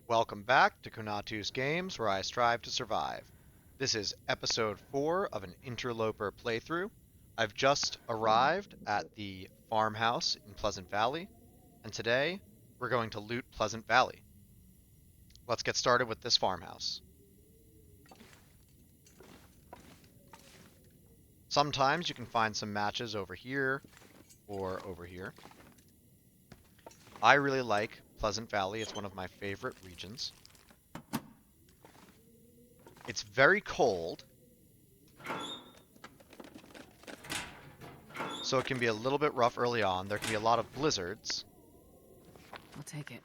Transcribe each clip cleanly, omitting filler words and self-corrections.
Welcome back to Konatu's Games, where I strive to survive. This is episode 4 of an interloper playthrough. I've just arrived at the farmhouse in Pleasant Valley, and today we're going to loot Pleasant Valley. Let's get started with this farmhouse. Sometimes you can find some matches over here or over here. I really like Pleasant Valley. It's one of my favorite regions. It's very cold, so it can be a little bit rough early on. There can be a lot of blizzards. I'll take it.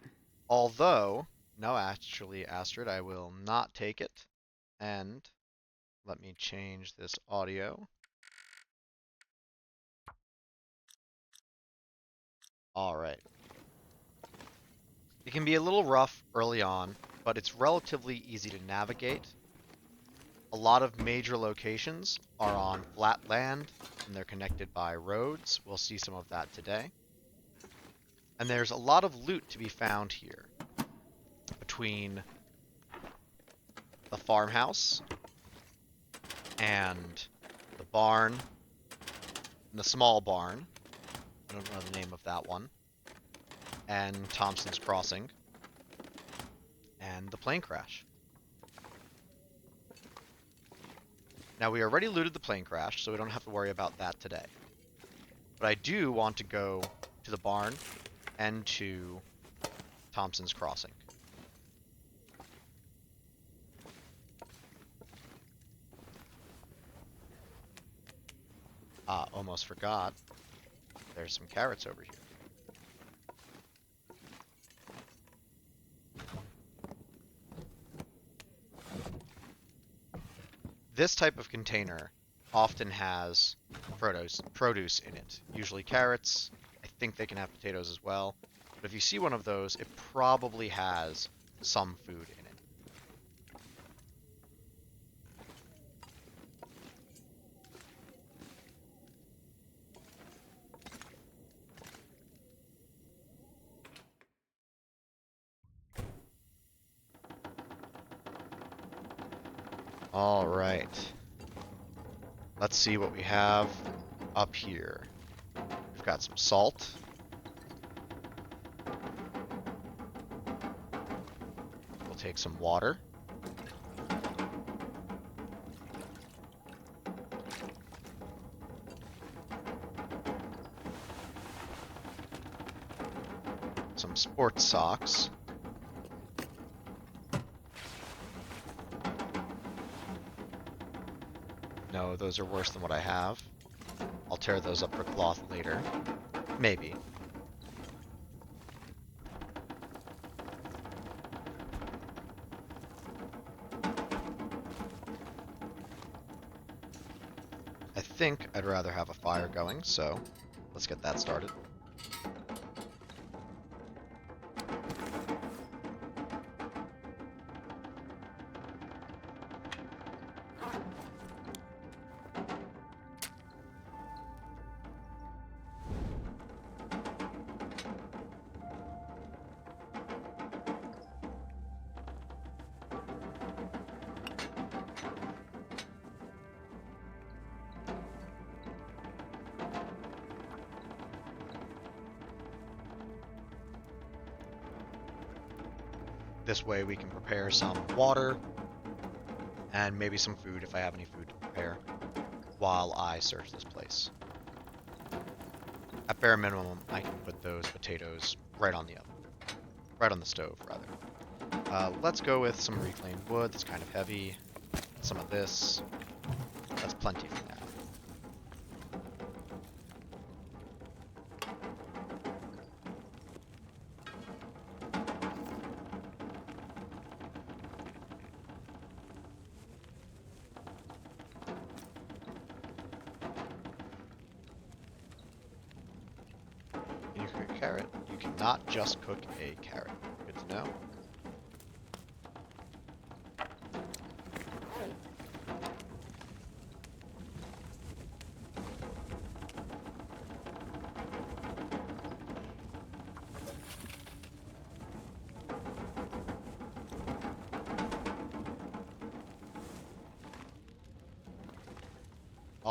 Although, no, actually, Astrid, I will not take it. And let me change this audio. All right. It can be a little rough early on, but it's relatively easy to navigate. A lot of major locations are on flat land, and they're connected by roads. We'll see some of that today. And there's a lot of loot to be found here between the farmhouse and the barn, and the small barn. I don't know the name of that one. And Thomson's Crossing. And the plane crash. Now, we already looted the plane crash, so we don't have to worry about that today. But I do want to go to the barn and to Thomson's Crossing. Almost forgot. There's some carrots over here. This type of container often has produce in it. Usually carrots. I think they can have potatoes as well. But if you see one of those, it probably has some food in it. All right. Let's see what we have up here. We've got some salt. We'll take some water. Some sports socks. No, those are worse than what I have. I'll tear those up for cloth later. Maybe. I think I'd rather have a fire going, so let's get that started. This way we can prepare some water and maybe some food if I have any food to prepare while I search this place. At bare minimum, I can put those potatoes right on the oven. Right on the stove, rather. Let's go with some reclaimed wood. That's kind of heavy. Some of this. That's plenty for now. You cook a carrot. You cannot just cook a carrot. Good to know.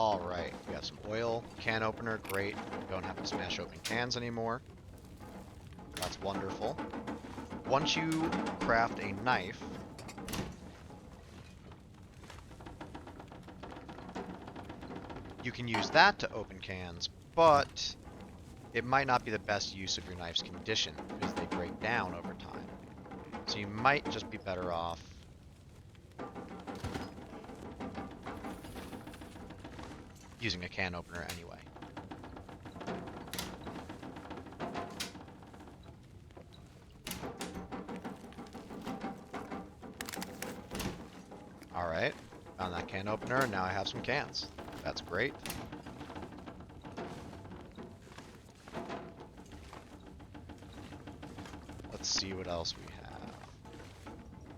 Alright, we have some oil, can opener, great. We don't have to smash open cans anymore. That's wonderful. Once you craft a knife, you can use that to open cans, but it might not be the best use of your knife's condition because they break down over time. So you might just be better off using a can opener anyway. Alright, found that can opener, and now I have some cans. That's great. Let's see what else we have.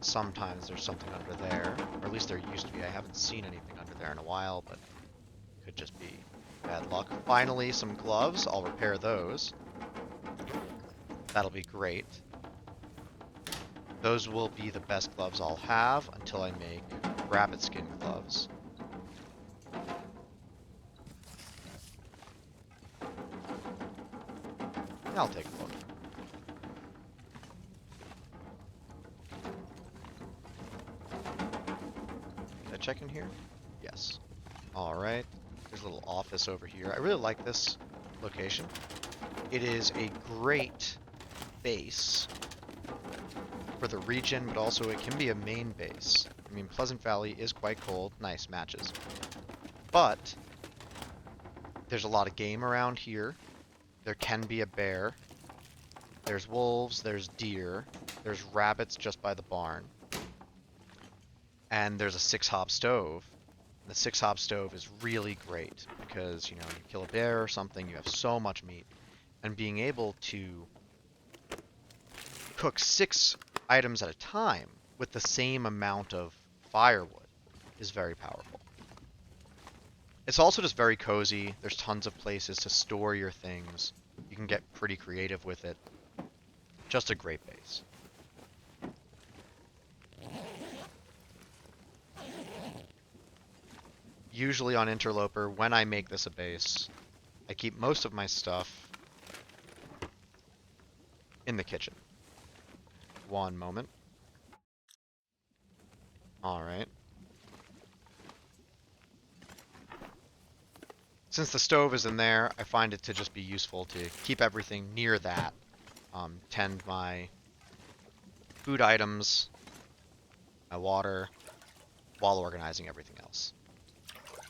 Sometimes there's something under there, or at least there used to be. I haven't seen anything under there in a while, but could just be bad luck. Finally, some gloves. I'll repair those. That'll be great. Those will be the best gloves I'll have until I make rabbit skin gloves. I'll take a look. Did I check in here? Yes. Alright. There's a little office over here. I really like this location. It is a great base for the region, but also it can be a main base. I mean, Pleasant Valley is quite cold. Nice, matches. But there's a lot of game around here. There can be a bear. There's wolves, there's deer, there's rabbits just by the barn. And there's a 6-hob stove. The 6-hob stove is really great because, you know, you kill a bear or something, you have so much meat. And being able to cook 6 items at a time with the same amount of firewood is very powerful. It's also just very cozy. There's tons of places to store your things. You can get pretty creative with it. Just a great base. Usually on Interloper, when I make this a base, I keep most of my stuff in the kitchen. One moment. Alright. Since the stove is in there, I find it to just be useful to keep everything near that. Tend my food items, my water, while organizing everything else.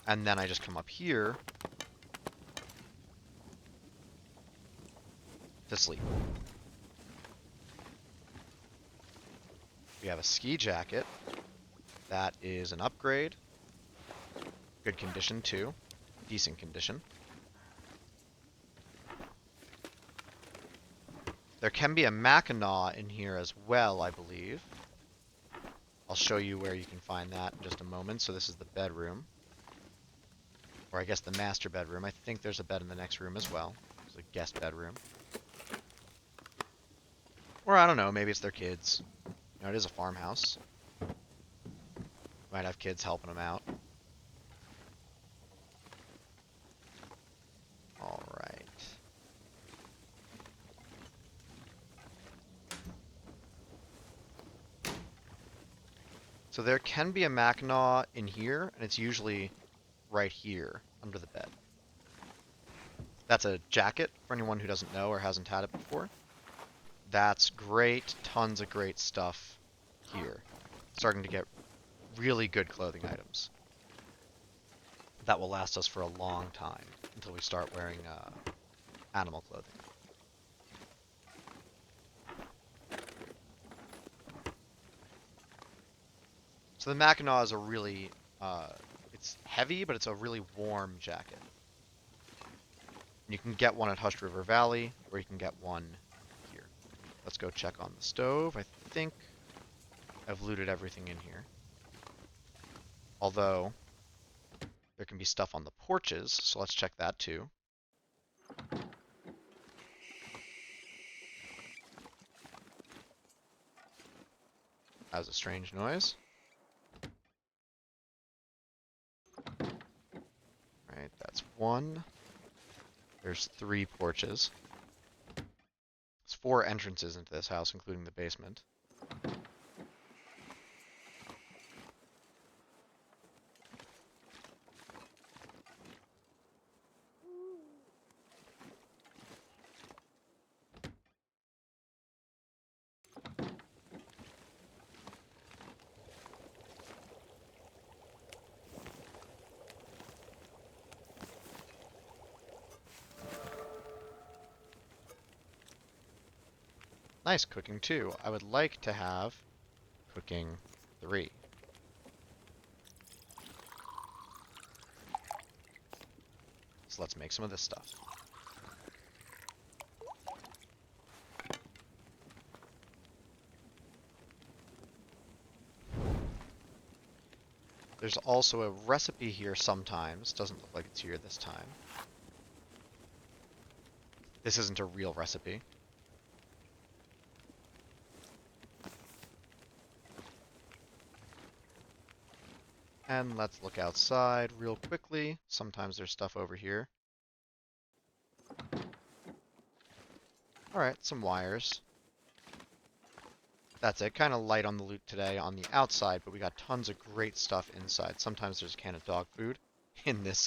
And then I just come up here to sleep. We have a ski jacket. That is an upgrade. Good condition too. Decent condition. There can be a Mackinaw in here as well, I believe. I'll show you where you can find that in just a moment. So this is the bedroom. Or I guess the master bedroom. I think there's a bed in the next room as well. There's a guest bedroom. Or I don't know, maybe it's their kids. You know, it is a farmhouse. Might have kids helping them out. Alright. So there can be a Mackinaw in here, and it's usually right here, under the bed. That's a jacket, for anyone who doesn't know or hasn't had it before. That's great, tons of great stuff here. Starting to get really good clothing items. That will last us for a long time, until we start wearing animal clothing. So the Mackinaw is a really, it's heavy, but it's a really warm jacket. And you can get one at Hushed River Valley, or you can get one here. Let's go check on the stove. I think I've looted everything in here. Although, there can be stuff on the porches, so let's check that too. That was a strange noise. one. There's 3 porches. There's 4 entrances into this house, including the basement. Nice, cooking 2. I would like to have cooking 3. So let's make some of this stuff. There's also a recipe here sometimes. Doesn't look like it's here this time. This isn't a real recipe. And let's look outside real quickly. Sometimes there's stuff over here. Alright, some wires. That's it. Kind of light on the loot today on the outside, but we got tons of great stuff inside. Sometimes there's a can of dog food in this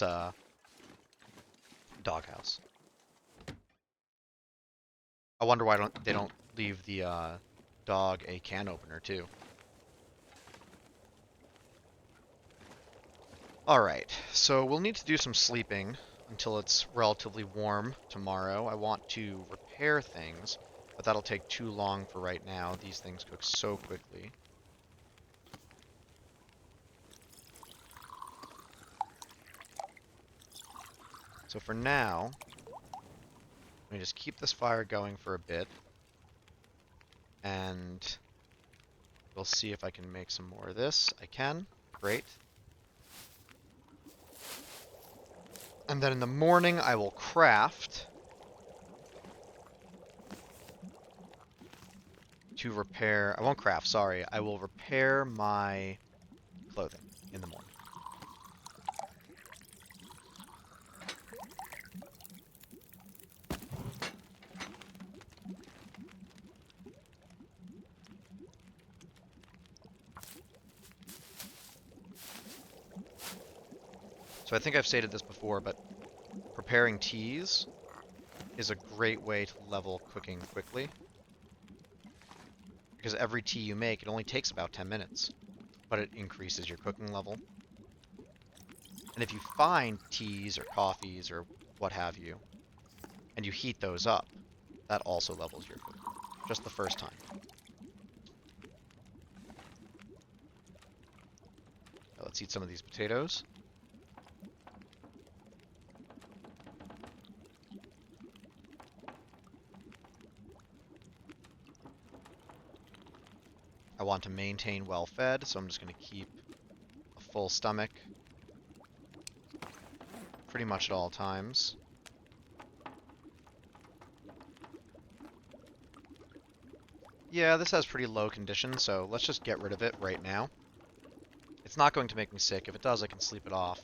doghouse. I wonder why they don't leave the dog a can opener too. Alright, so we'll need to do some sleeping until it's relatively warm tomorrow. I want to repair things, but that'll take too long for right now. These things cook so quickly. So for now, let me just keep this fire going for a bit, and we'll see if I can make some more of this. I can. Great. And then in the morning, I will craft to repair. I won't craft, sorry. I will repair my clothing in the morning. So I think I've stated this before, but preparing teas is a great way to level cooking quickly. Because every tea you make, it only takes about 10 minutes, but it increases your cooking level. And if you find teas or coffees or what have you, and you heat those up, that also levels your cooking, just the first time. Now let's eat some of these potatoes. I want to maintain well fed, so I'm just going to keep a full stomach pretty much at all times. Yeah, this has pretty low condition, so let's just get rid of it right now. It's not going to make me sick. If it does, I can sleep it off.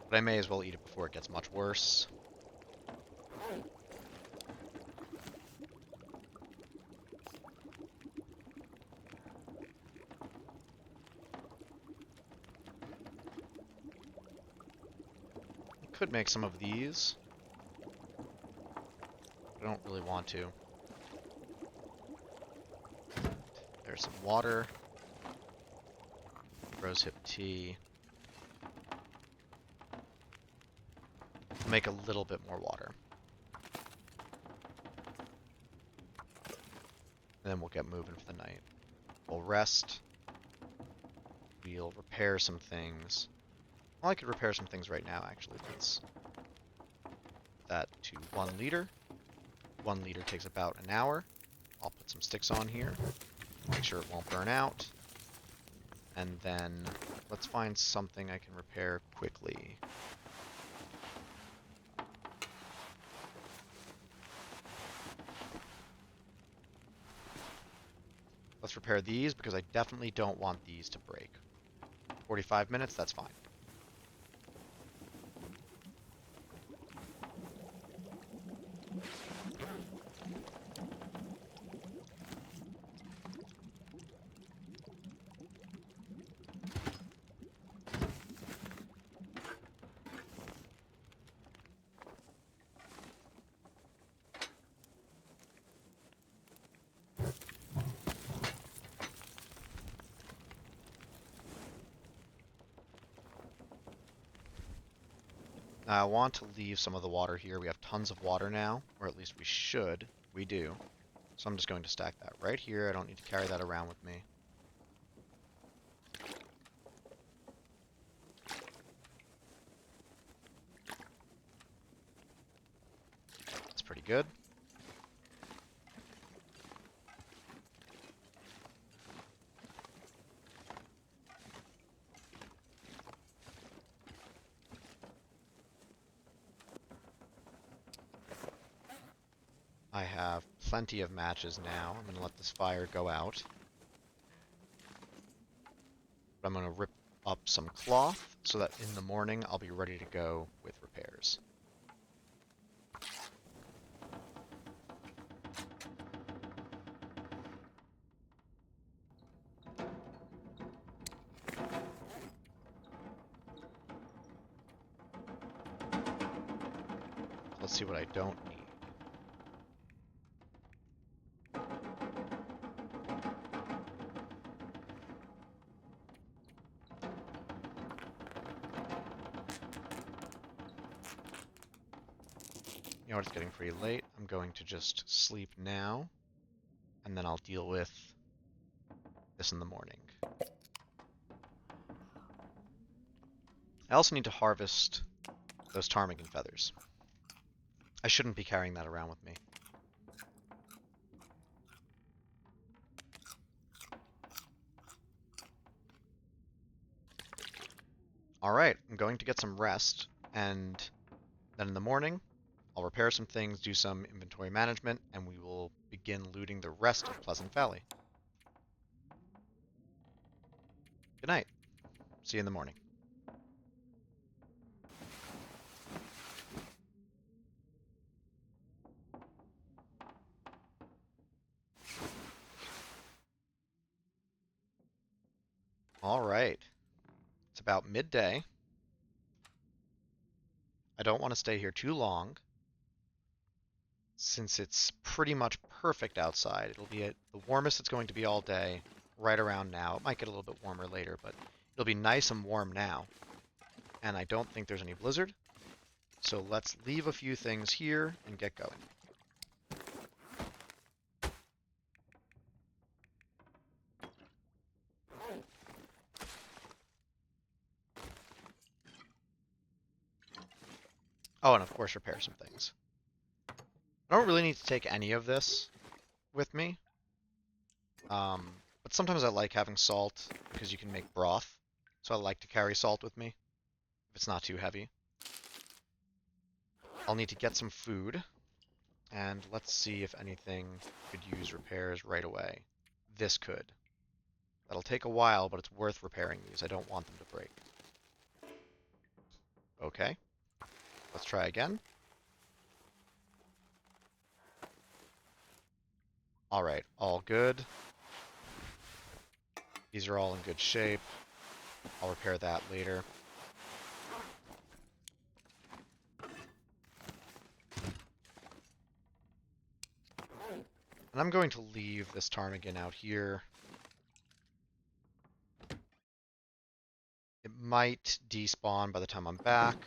But I may as well eat it before it gets much worse. Could make some of these. I don't really want to. There's some water. Rosehip tea. I'll make a little bit more water. And then we'll get moving for the night. We'll rest. We'll repair some things. Well, I could repair some things right now, actually. Let's put that to 1 liter. 1 liter takes about an hour. I'll put some sticks on here. Make sure it won't burn out. And then let's find something I can repair quickly. Let's repair these because I definitely don't want these to break. 45 minutes, that's fine. Now I want to leave some of the water here. We have tons of water now, or at least we should. We do. So I'm just going to stack that right here. I don't need to carry that around with me. That's pretty good. I have plenty of matches now. I'm going to let this fire go out. But I'm going to rip up some cloth so that in the morning I'll be ready to go with repairs. Let's see what I don't need. You know what, it's getting pretty late. I'm going to just sleep now, and then I'll deal with this in the morning. I also need to harvest those ptarmigan feathers. I shouldn't be carrying that around with me. Alright, I'm going to get some rest, and then in the morning, I'll repair some things, do some inventory management, and we will begin looting the rest of Pleasant Valley. Good night. See you in the morning. Alright. It's about midday. I don't want to stay here too long, since it's pretty much perfect outside. It'll be the warmest it's going to be all day, right around now. It might get a little bit warmer later, but it'll be nice and warm now. And I don't think there's any blizzard. So let's leave a few things here and get going. Oh, and of course repair some things. I don't really need to take any of this with me. But sometimes I like having salt because you can make broth. So I like to carry salt with me if it's not too heavy. I'll need to get some food. And let's see if anything could use repairs right away. This could. That'll take a while, but it's worth repairing these. I don't want them to break. Okay. Let's try again. Alright, all good. These are all in good shape. I'll repair that later. And I'm going to leave this ptarmigan out here. It might despawn by the time I'm back.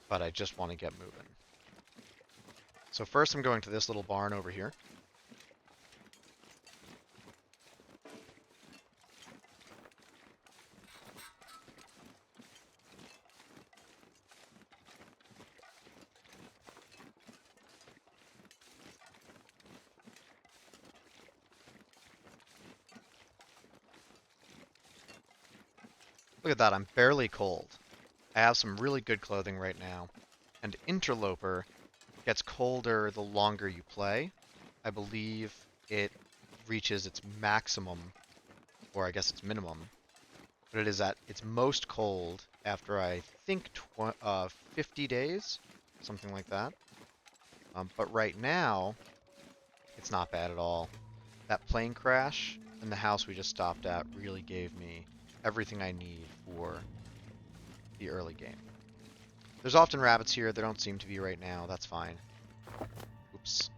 But I just want to get moving. So first I'm going to this little barn over here. Look at that, I'm barely cold. I have some really good clothing right now. And Interloper gets colder the longer you play. I believe it reaches its maximum, or I guess its minimum, but it is at its most cold after I think 50 days, something like that. But right now, it's not bad at all. That plane crash and the house we just stopped at really gave me everything I need for the early game. There's often rabbits here. There don't seem to be right now. That's fine. Oops.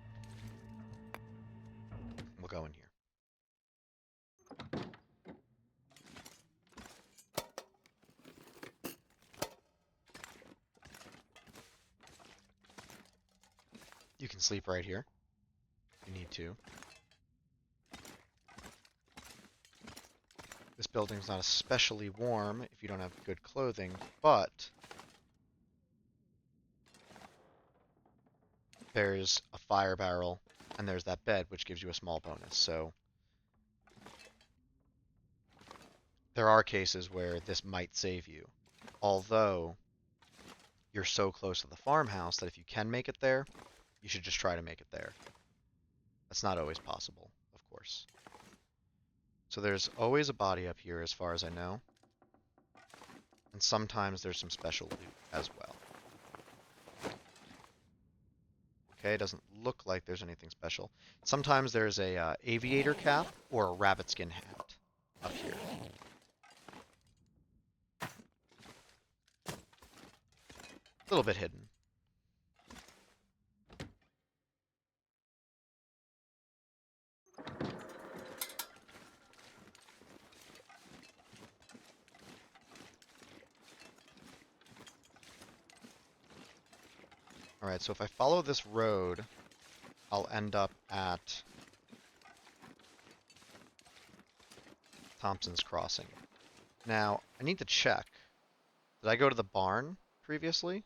We'll go in here. You can sleep right here if you need to. This building's not especially warm if you don't have good clothing, but there's a fire barrel and there's that bed, which gives you a small bonus. So there are cases where this might save you. Although you're so close to the farmhouse that if you can make it there, you should just try to make it there. That's not always possible, of course. So there's always a body up here as far as I know. And sometimes there's some special loot as well. Okay, doesn't look like there's anything special. Sometimes there's a aviator cap or a rabbit skin hat up here. A little bit hidden. Alright, so if I follow this road, I'll end up at Thompson's Crossing. Now, I need to check. Did I go to the barn previously?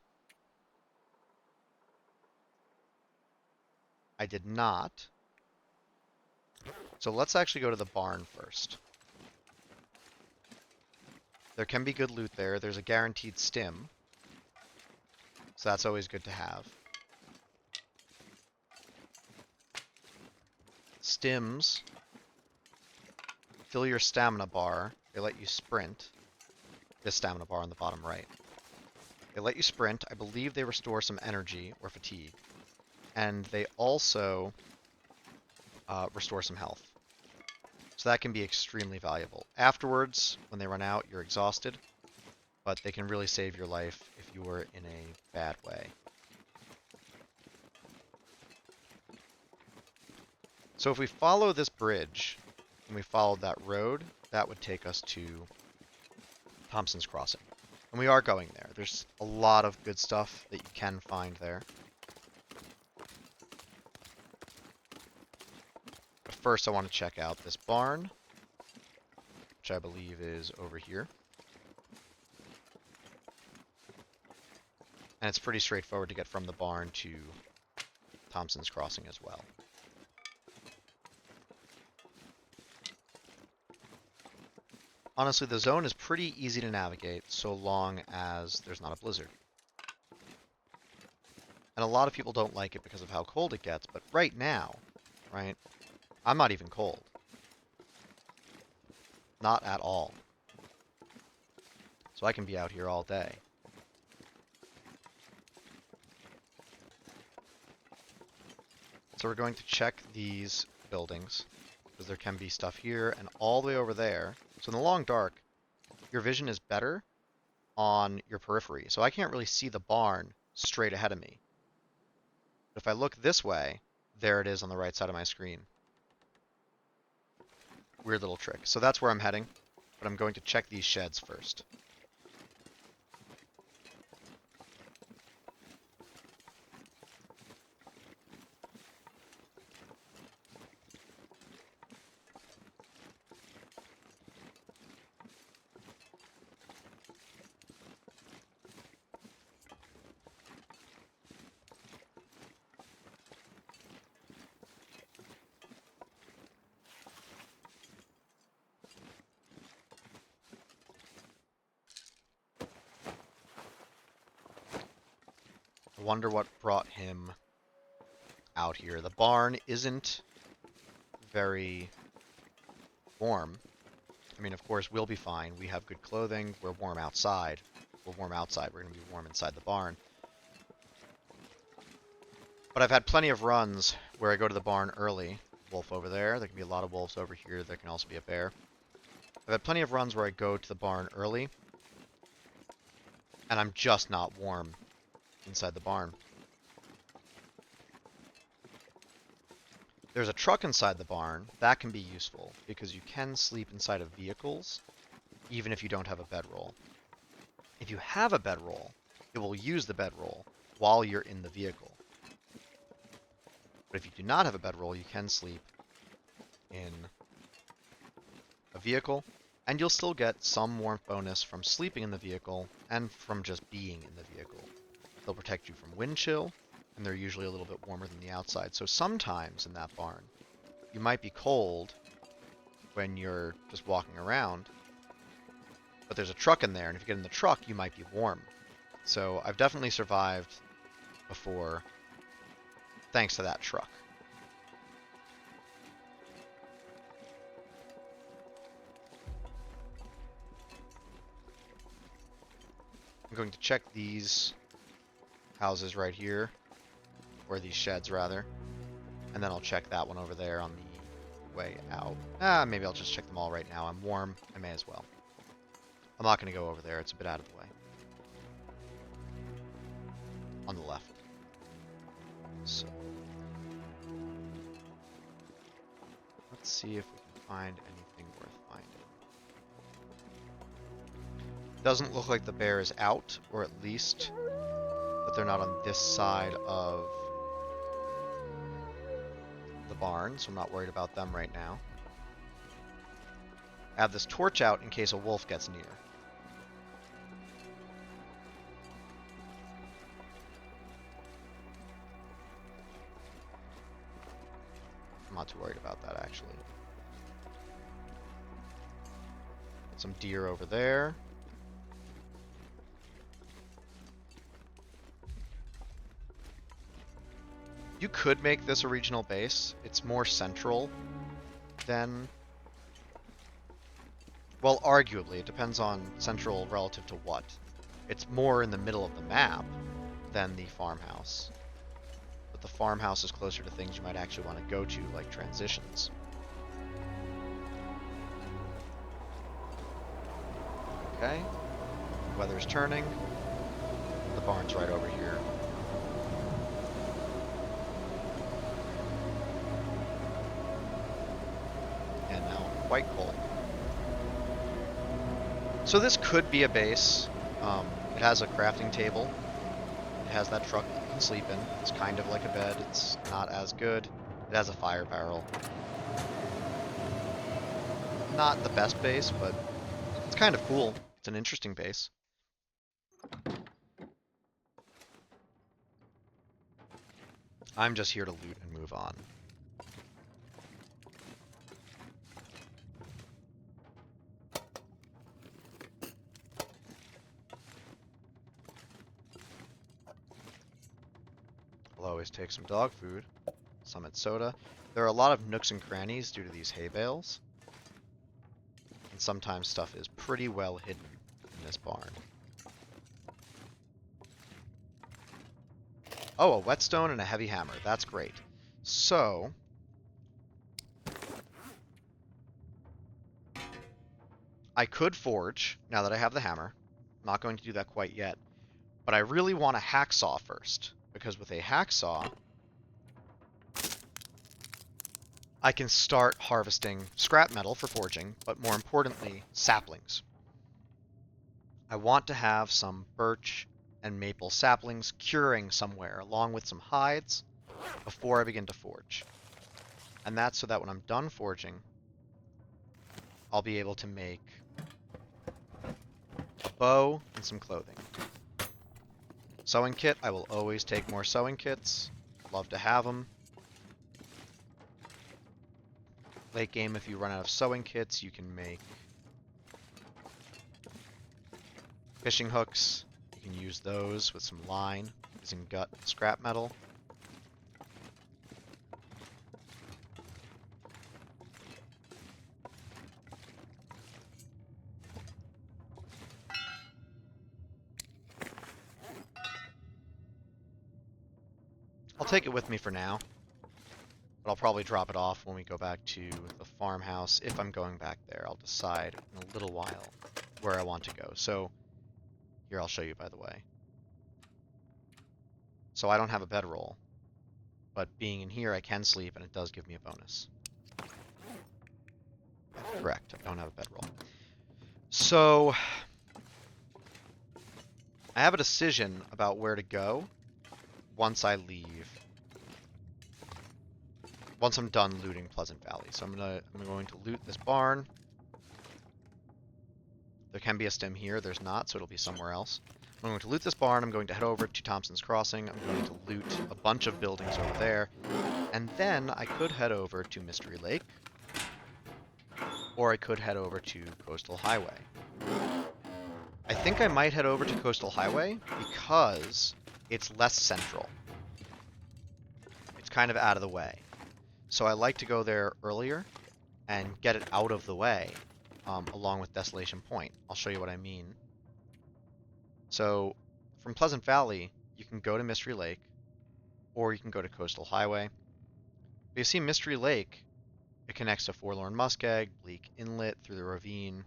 I did not. So let's actually go to the barn first. There can be good loot there. There's a guaranteed stim. So that's always good to have. Stims fill your stamina bar. They let you sprint. This stamina bar on the bottom right. They let you sprint. I believe they restore some energy or fatigue. And they also restore some health. So that can be extremely valuable. Afterwards, when they run out, you're exhausted. But they can really save your life if you were in a bad way. So if we follow this bridge, and we followed that road, that would take us to Thompson's Crossing. And we are going there. There's a lot of good stuff that you can find there. But first I want to check out this barn, which I believe is over here. And it's pretty straightforward to get from the barn to Thompson's Crossing as well. Honestly, the zone is pretty easy to navigate so long as there's not a blizzard. And a lot of people don't like it because of how cold it gets, but right now, right, I'm not even cold. Not at all. So I can be out here all day. So we're going to check these buildings, because there can be stuff here and all the way over there. So in the long dark, your vision is better on your periphery. So I can't really see the barn straight ahead of me. But if I look this way, there it is on the right side of my screen. Weird little trick. So that's where I'm heading, but I'm going to check these sheds first. I wonder what brought him out here. The barn isn't very warm. I mean, of course, we'll be fine. We have good clothing. We're warm outside. We're warm outside. We're going to be warm inside the barn. But I've had plenty of runs where I go to the barn early. Wolf over there. There can be a lot of wolves over here. There can also be a bear. I've had plenty of runs where I go to the barn early, and I'm just not warm inside the barn. There's a truck inside the barn. That can be useful, because you can sleep inside of vehicles, even if you don't have a bedroll. If you have a bedroll, it will use the bedroll while you're in the vehicle. But if you do not have a bedroll, you can sleep in a vehicle, and you'll still get some warmth bonus from sleeping in the vehicle and from just being in the vehicle. They'll protect you from wind chill, and they're usually a little bit warmer than the outside. So sometimes in that barn, you might be cold when you're just walking around, but there's a truck in there, and if you get in the truck, you might be warm. So I've definitely survived before thanks to that truck. I'm going to check these houses right here, or these sheds rather, and then I'll check that one over there on the way out. Maybe I'll just check them all right now. I'm warm, I may as well. I'm not going to go over there, it's a bit out of the way. On the left. So, let's see if we can find anything worth finding. Doesn't look like the bear is out, or at least that they're not on this side of the barn, so I'm not worried about them right now. I have this torch out in case a wolf gets near. I'm not too worried about that, actually. Some deer over there. You could make this a regional base. It's more central than... Well, arguably. It depends on central relative to what. It's more in the middle of the map than the farmhouse. But the farmhouse is closer to things you might actually want to go to, like transitions. Okay. Weather's turning. The barn's right over here. And now quite cold. So this could be a base. It has a crafting table. It has that truck that you can sleep in. It's kind of like a bed. It's not as good. It has a fire barrel. Not the best base, but it's kind of cool. It's an interesting base. I'm just here to loot and move on. I'll always take some dog food, Summit soda. There are a lot of nooks and crannies due to these hay bales. And sometimes stuff is pretty well hidden in this barn. Oh, a whetstone and a heavy hammer. That's great. So... I could forge, now that I have the hammer. I'm not going to do that quite yet. But I really want a hacksaw first. Because with a hacksaw, I can start harvesting scrap metal for forging, but more importantly, saplings. I want to have some birch and maple saplings curing somewhere, along with some hides, before I begin to forge. And that's so that when I'm done forging, I'll be able to make a bow and some clothing. Sewing kit, I will always take more sewing kits. Love to have them. Late game, if you run out of sewing kits, you can make fishing hooks. You can use those with some line, using gut scrap metal. I'll take it with me for now, but I'll probably drop it off when we go back to the farmhouse. If I'm going back there, I'll decide in a little while where I want to go. So here, I'll show you, by the way. So I don't have a bedroll, but being in here, I can sleep, and it does give me a bonus. Correct, I don't have a bedroll. So I have a decision about where to go once I leave once I'm done looting Pleasant Valley. So I'm going to loot this barn. There can be a stem here. There's not, so it'll be somewhere else. I'm going to loot this barn. I'm going to head over to Thomson's Crossing. I'm going to loot a bunch of buildings over there. And then I could head over to Mystery Lake. Or I could head over to Coastal Highway. I think I might head over to Coastal Highway because it's less central. It's kind of out of the way. So I like to go there earlier and get it out of the way, along with Desolation Point. I'll show you what I mean. So from Pleasant Valley, you can go to Mystery Lake, or you can go to Coastal Highway. But you see Mystery Lake, it connects to Forlorn Muskeg, Bleak Inlet through the ravine,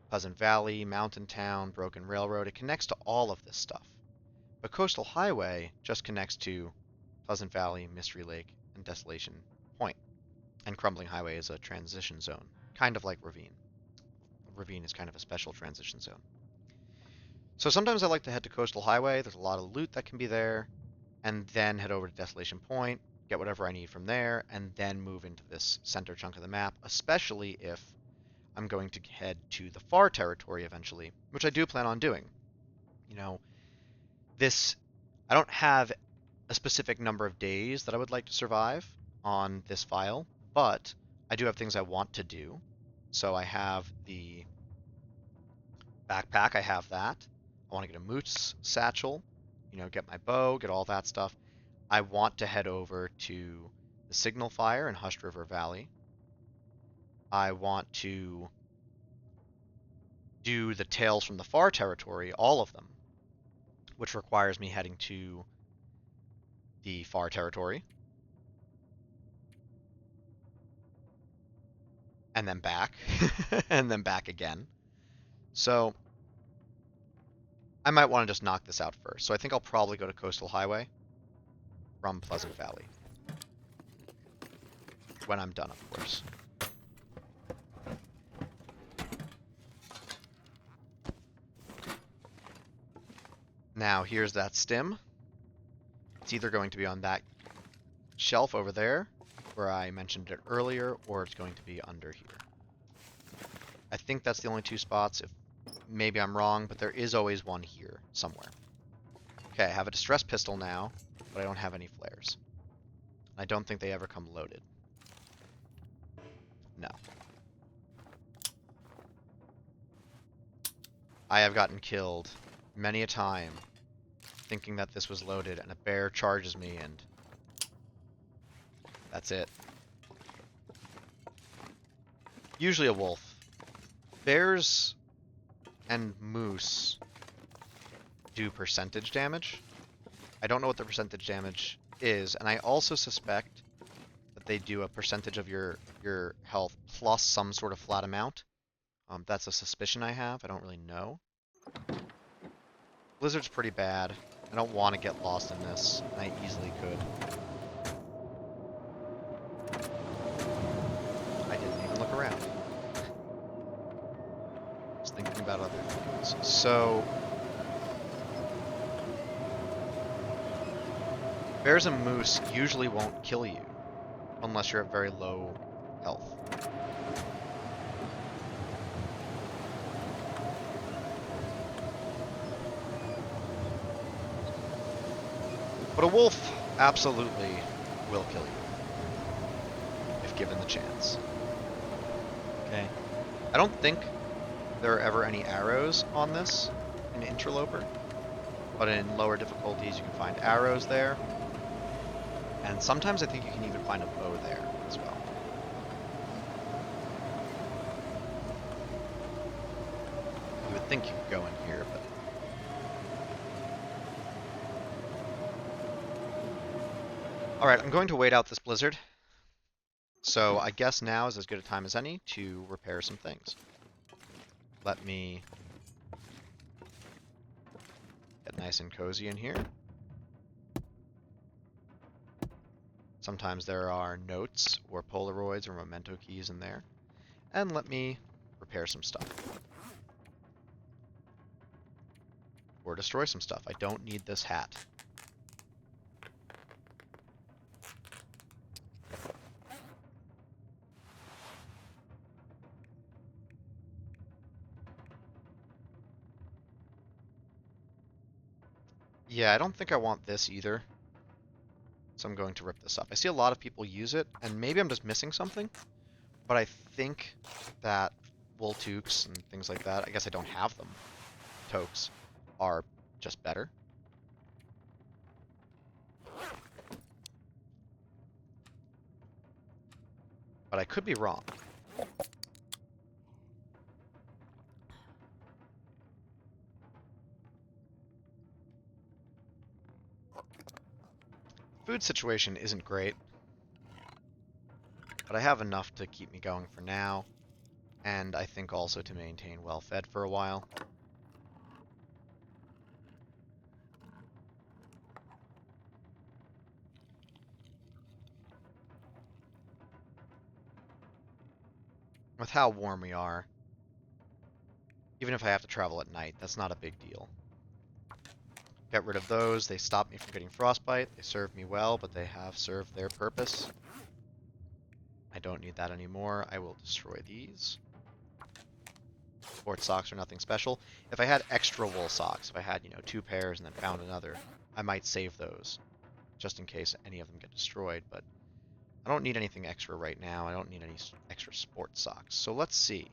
Pleasant Valley, Mountain Town, Broken Railroad. It connects to all of this stuff. But Coastal Highway just connects to Pleasant Valley, Mystery Lake, and Desolation Point. And Crumbling Highway is a transition zone, kind of like Ravine. Ravine is kind of a special transition zone. So sometimes I like to head to Coastal Highway. There's a lot of loot that can be there. And then head over to Desolation Point, get whatever I need from there, and then move into this center chunk of the map, especially if I'm going to head to the far territory eventually, which I do plan on doing. You know, I don't have a specific number of days that I would like to survive on this file, but I do have things I want to do. So I have the backpack, I have that. I want to get a moose satchel, get my bow, get all that stuff. I want to head over to the Signal Fire in Hushed River Valley. I want to do the Tales from the Far territory, all of them, which requires me heading to the Far territory. And then back, and then back again. So I might want to just knock this out first. So I think I'll probably go to Coastal Highway from Pleasant Valley. When I'm done, of course. Now, here's that stem. It's either going to be on that shelf over there, where I mentioned it earlier, or it's going to be under here. I think that's the only two spots. Maybe I'm wrong, but there is always one here somewhere. Okay, I have a distress pistol now, but I don't have any flares. I don't think they ever come loaded. No. I have gotten killed many a time thinking that this was loaded, and a bear charges me, and that's it. Usually a wolf. Bears and moose do percentage damage. I don't know what the percentage damage is, and I also suspect that they do a percentage of your health plus some sort of flat amount. That's a suspicion I have. I don't really know. Blizzard's pretty bad. I don't want to get lost in this, and I easily could. I didn't even look around. Just thinking about other things. So bears and moose usually won't kill you unless you're at very low health. But a wolf absolutely will kill you if given the chance. Okay. I don't think there are ever any arrows on this in Interloper, but in lower difficulties you can find arrows there. And sometimes I think you can even find a bow there as well. You would think you could go in here, but... Alright, I'm going to wait out this blizzard. So I guess now is as good a time as any to repair some things. Let me get nice and cozy in here. Sometimes there are notes or Polaroids or memento keys in there. And let me repair some stuff. Or destroy some stuff. I don't need this hat. Yeah, I don't think I want this either. So I'm going to rip this up. I see a lot of people use it, and maybe I'm just missing something, but I think that wool toques and things like that, I guess I don't have them, toques, are just better. But I could be wrong. Food situation isn't great, but I have enough to keep me going for now, and I think also to maintain well fed for a while. With how warm we are, even if I have to travel at night, that's not a big deal. Get rid of those, they stop me from getting frostbite, they serve me well, but they have served their purpose. I don't need that anymore, I will destroy these. Sport socks are nothing special. If I had extra wool socks, if I had, 2 pairs and then found another, I might save those, just in case any of them get destroyed, but I don't need anything extra right now. I don't need any extra sport socks. So let's see.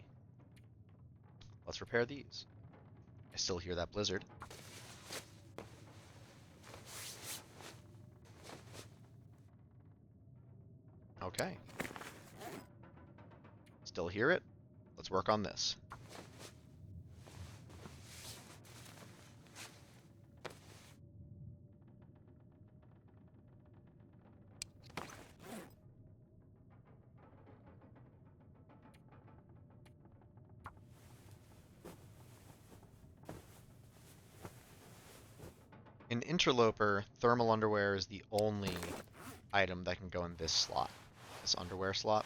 Let's repair these. I still hear that blizzard. Okay. Still hear it. Let's work on this. In Interloper, thermal underwear is the only item that can go in this slot, this underwear slot.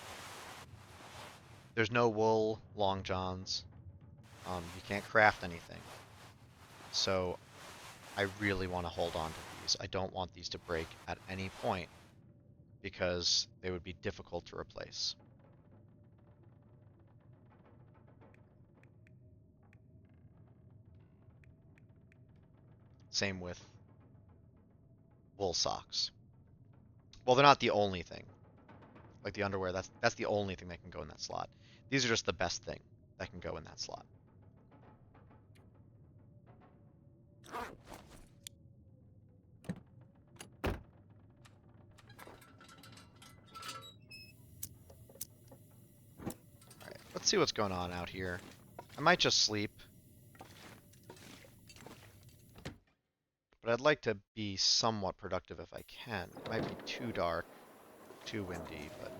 There's no wool long johns. You can't craft anything. So I really want to hold on to these. I don't want these to break at any point because they would be difficult to replace. Same with wool socks. Well, they're not the only thing. Like the underwear, that's the only thing that can go in that slot. These are just the best thing that can go in that slot. Alright, let's see what's going on out here. I might just sleep. But I'd like to be somewhat productive if I can. It might be too dark, too windy, but...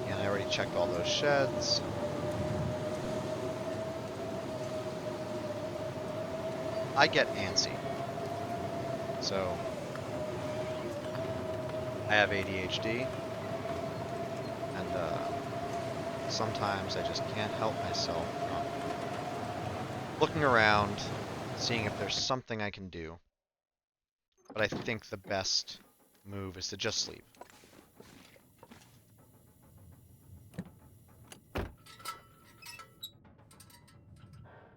And I already checked all those sheds. I get antsy. So... I have ADHD. And, sometimes I just can't help myself from looking around, seeing if there's something I can do. But I think the best move is to just sleep.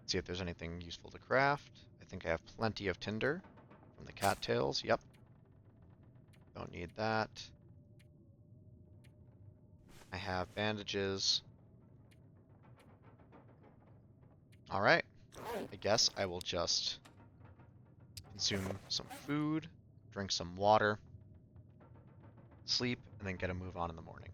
See if there's anything useful to craft. I think I have plenty of tinder from the cattails. Yep. Don't need that. I have bandages. Alright. I guess I will just consume some food, drink some water, sleep, and then get a move on in the morning.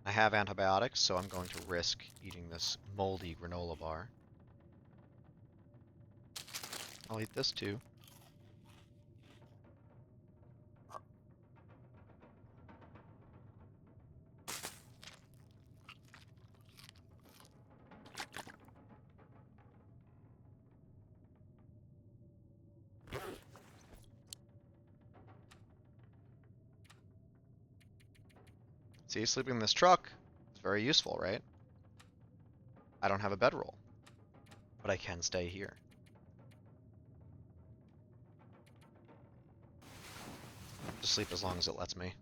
I have antibiotics, so I'm going to risk eating this moldy granola bar. I'll eat this too. See, sleeping in this truck is very useful, right? I don't have a bedroll, but I can stay here. Just sleep as long as it lets me.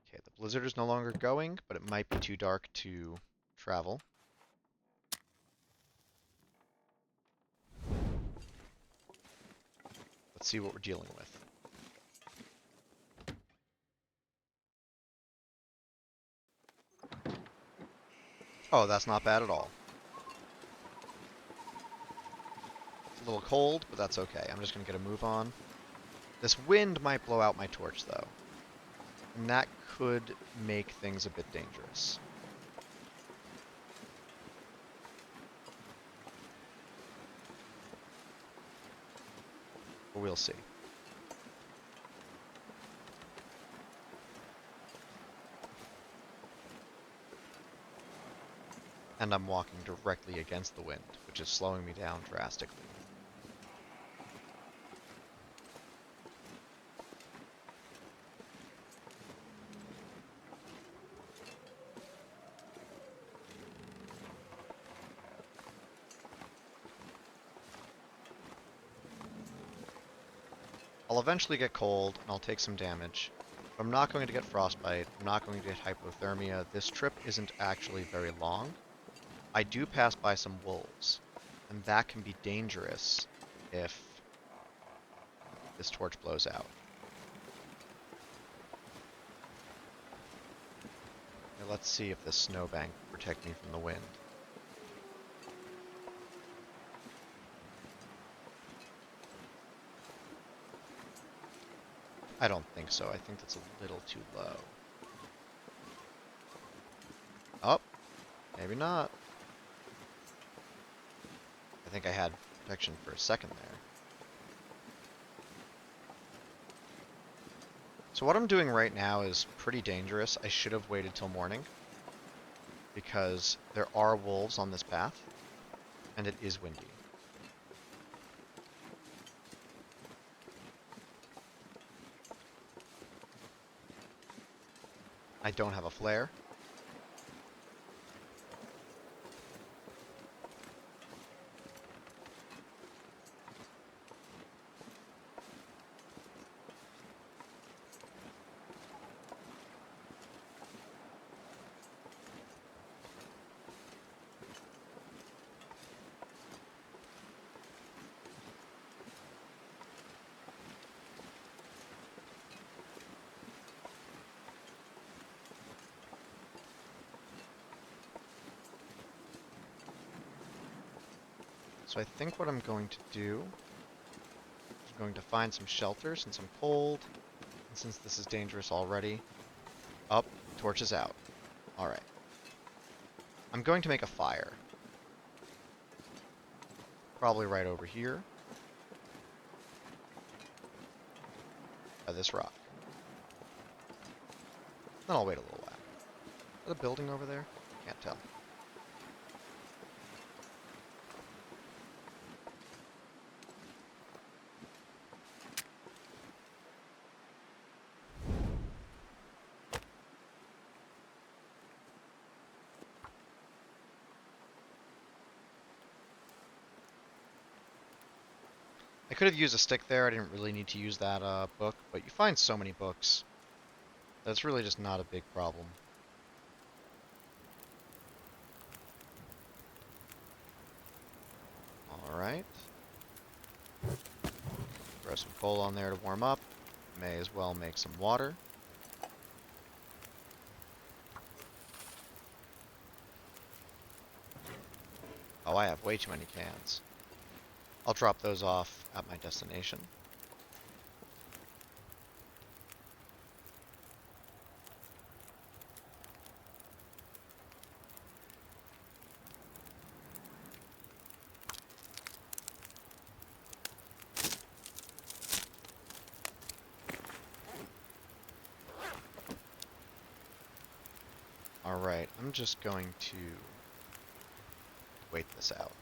Okay, the blizzard is no longer going, but it might be too dark to travel. Let's see what we're dealing with. Oh, that's not bad at all. It's a little cold, but that's okay. I'm just going to get a move on. This wind might blow out my torch, though. And that could make things a bit dangerous. But we'll see. And I'm walking directly against the wind, which is slowing me down drastically. I'll eventually get cold, and I'll take some damage. But I'm not going to get frostbite, I'm not going to get hypothermia. This trip isn't actually very long. I do pass by some wolves, and that can be dangerous if this torch blows out. Now let's see if this snowbank will protect me from the wind. I don't think so. I think that's a little too low. Oh, maybe not. I think I had protection for a second there. So what I'm doing right now is pretty dangerous. I should have waited till morning, because there are wolves on this path, and it is windy. I don't have a flare. So I think what I'm going to do is I'm going to find some shelter since I'm cold, and since this is dangerous already. Up, torch is out. Alright. I'm going to make a fire. Probably right over here. By this rock. Then I'll wait a little while. Is that a building over there? Can't tell. I could have used a stick there. I didn't really need to use that book, but you find so many books. That's really just not a big problem. Alright. Throw some coal on there to warm up. May as well make some water. Oh, I have way too many cans. I'll drop those off at my destination. Alright, I'm just going to wait this out.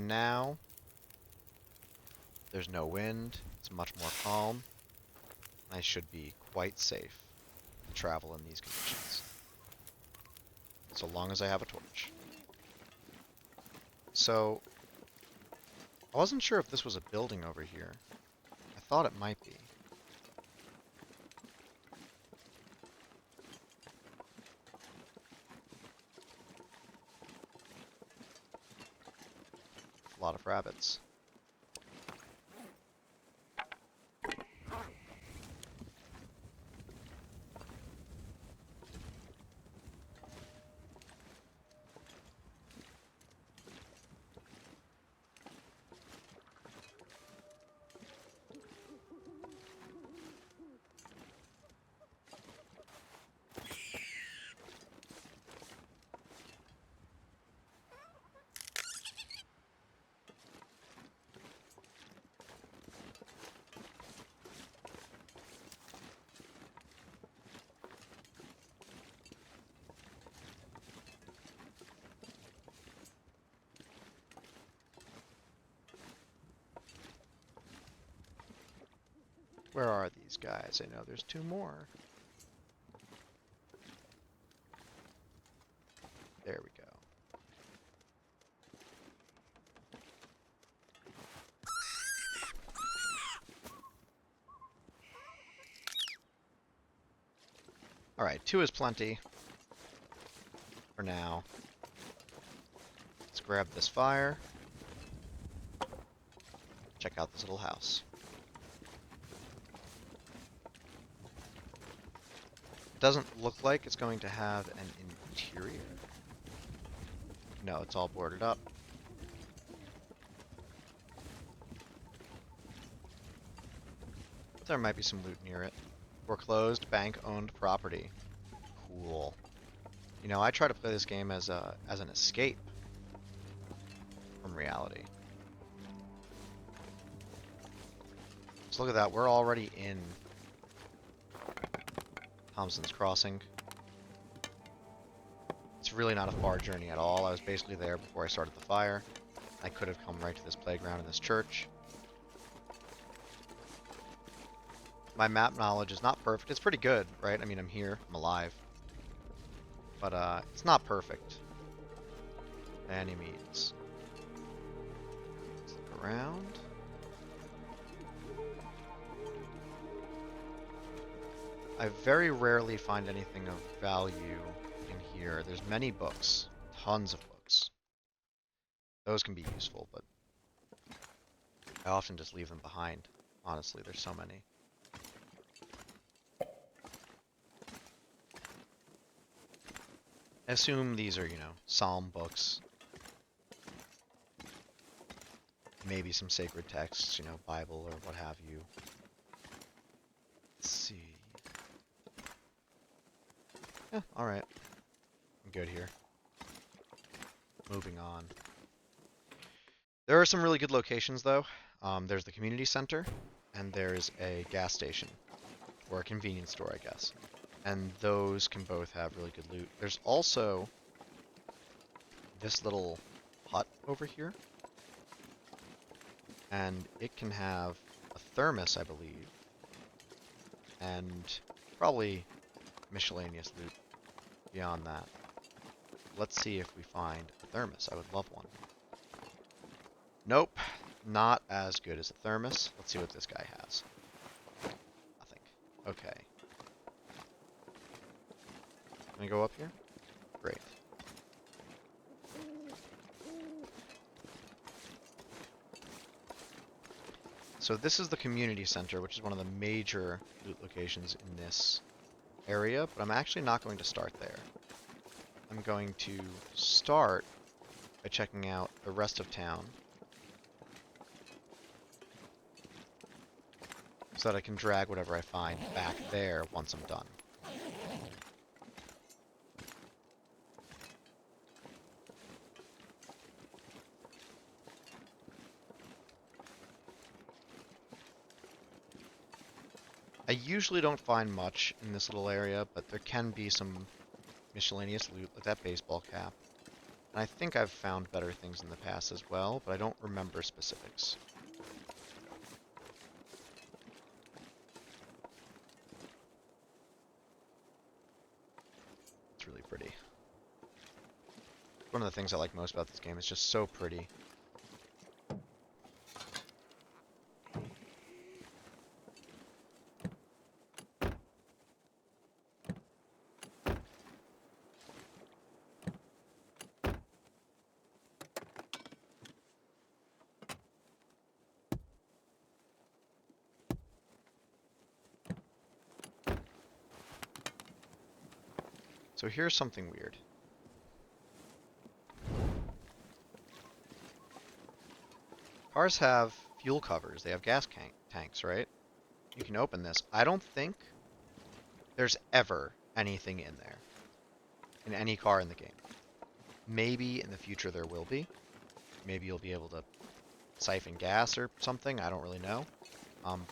And now, there's no wind. It's much more calm. I should be quite safe to travel in these conditions. So long as I have a torch. So, I wasn't sure if this was a building over here. I thought it might be. A lot of rabbits. Where are these guys? I know there's two more. There we go. Alright, two is plenty. For now. Let's grab this fire. Check out this little house. Doesn't look like it's going to have an interior. No, it's all boarded up. There might be some loot near it. Foreclosed, bank-owned property. Cool. You know, I try to play this game as an escape from reality. So look at that, we're already in Thomson's Crossing. It's really not a far journey at all. I was basically there before I started the fire. I could have come right to this playground and this church. My map knowledge is not perfect. It's pretty good, right? I mean, I'm here, I'm alive. But it's not perfect by any means. Let's look around. I very rarely find anything of value in here. There's many books, tons of books. Those can be useful, but I often just leave them behind. Honestly, there's so many. I assume these are, you know, psalm books. Maybe some sacred texts, you know, Bible or what have you. Let's see. Yeah, alright. I'm good here. Moving on. There are some really good locations, though. There's the community center, and there's a gas station. Or a convenience store, I guess. And those can both have really good loot. There's also this little hut over here. And it can have a thermos, I believe. And probably miscellaneous loot beyond that. Let's see if we find a thermos. I would love one. Nope. Not as good as a thermos. Let's see what this guy has. Nothing. Okay. Can I go up here? Great. So this is the community center, which is one of the major loot locations in this area, but I'm actually not going to start there. I'm going to start by checking out the rest of town so that I can drag whatever I find back there once I'm done. I usually don't find much in this little area, but there can be some miscellaneous loot, like that baseball cap. And I think I've found better things in the past as well, but I don't remember specifics. It's really pretty. One of the things I like most about this game is just so pretty. So here's something weird. Cars have fuel covers. They have gas tanks, right? You can open this. I don't think there's ever anything in there. In any car in the game. Maybe in the future there will be. Maybe you'll be able to siphon gas or something. I don't really know.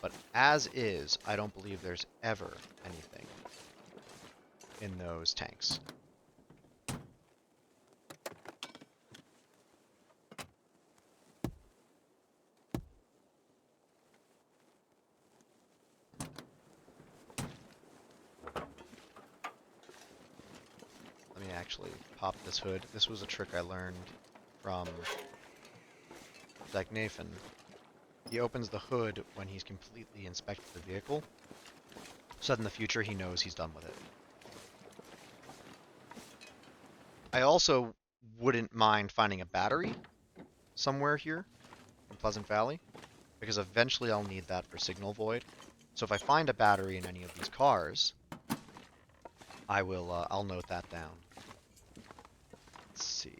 But as is, I don't believe there's ever anything in those tanks. Let me actually pop this hood. This was a trick I learned from Nathan. He opens the hood when he's completely inspected the vehicle, so that in the future he knows he's done with it. I also wouldn't mind finding a battery somewhere here in Pleasant Valley, because eventually I'll need that for Signal Void. So if I find a battery in any of these cars, I will, I'll note that down. Let's see.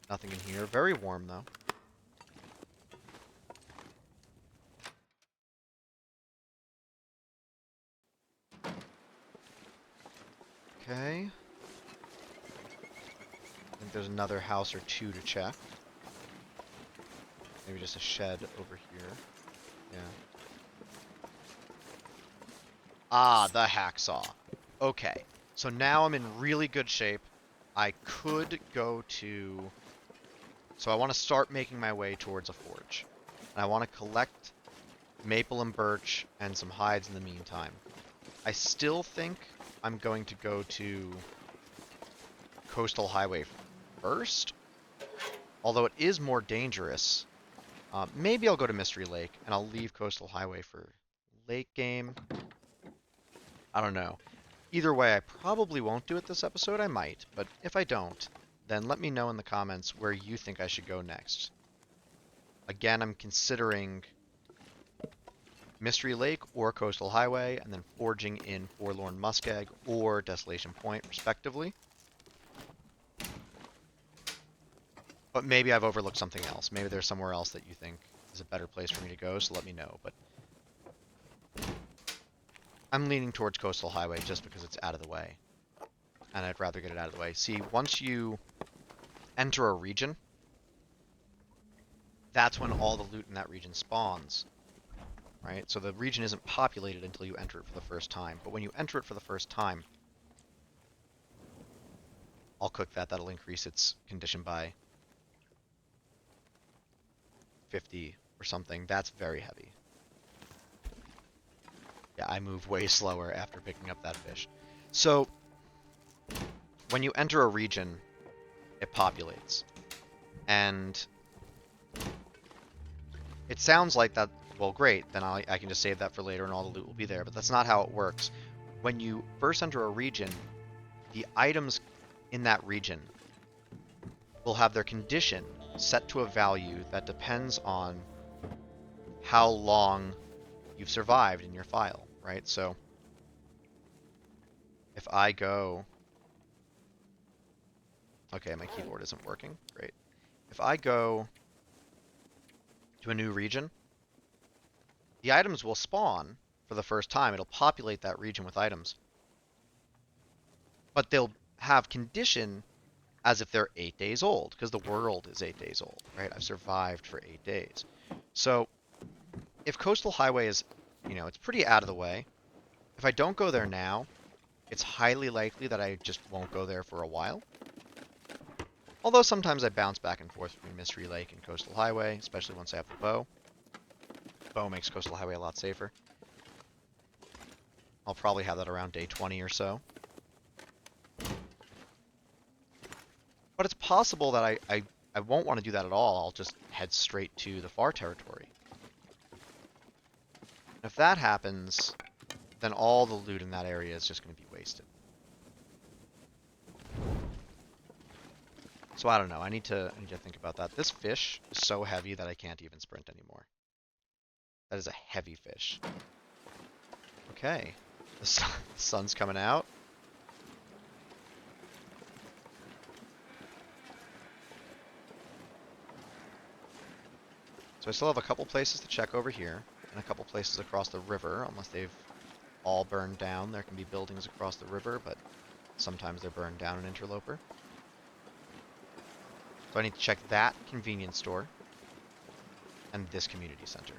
Nothing in here. Very warm, though. Okay. I think there's another house or two to check. Maybe just a shed over here. Yeah. Ah, the hacksaw. Okay. So now I'm in really good shape. I could go to... So I want to start making my way towards a forge. And I want to collect maple and birch and some hides in the meantime. I still think I'm going to go to Coastal Highway first. Although it is more dangerous. Maybe I'll go to Mystery Lake and I'll leave Coastal Highway for late game. I don't know. Either way, I probably won't do it this episode. I might. But if I don't, then let me know in the comments where you think I should go next. Again, I'm considering Mystery Lake or Coastal Highway, and then forging in Forlorn Muskeg or Desolation Point, respectively. But maybe I've overlooked something else. Maybe there's somewhere else that you think is a better place for me to go, so let me know. But I'm leaning towards Coastal Highway just because it's out of the way. And I'd rather get it out of the way. See, once you enter a region, that's when all the loot in that region spawns. Right? So the region isn't populated until you enter it for the first time. But when you enter it for the first time, I'll cook that. That'll increase its condition by 50 or something. That's very heavy. Yeah, I move way slower after picking up that fish. So, when you enter a region, it populates. And it sounds like that, well, great, then I can just save that for later and all the loot will be there. But that's not how it works. When you first enter a region, the items in that region will have their condition set to a value that depends on how long you've survived in your file, right? So if I go... Okay, my keyboard isn't working. Great. If I go to a new region, the items will spawn for the first time. It'll populate that region with items. But they'll have condition as if they're 8 days old, because the world is 8 days old, right? I've survived for 8 days. So if Coastal Highway is, you know, it's pretty out of the way. If I don't go there now, it's highly likely that I just won't go there for a while. Although sometimes I bounce back and forth between Mystery Lake and Coastal Highway, especially once I have the bow. Bow makes Coastal Highway a lot safer. I'll probably have that around day 20 or so. But it's possible that I won't want to do that at all. I'll just head straight to the far territory. If that happens, then all the loot in that area is just going to be wasted. So I don't know. I need to think about that. This fish is so heavy that I can't even sprint anymore. That is a heavy fish. Okay. The sun's coming out. So I still have a couple places to check over here, and a couple places across the river, unless they've all burned down. There can be buildings across the river, but sometimes they're burned down in Interloper. So I need to check that convenience store and this community center.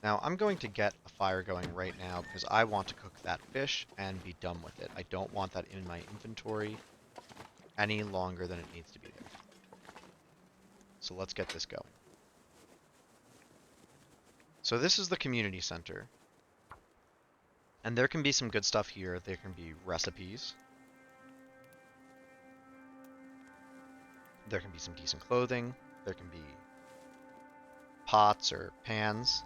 Now I'm going to get a fire going right now because I want to cook that fish and be done with it. I don't want that in my inventory any longer than it needs to be there. So let's get this going. So this is the community center. And there can be some good stuff here. There can be recipes. There can be some decent clothing. There can be pots or pans.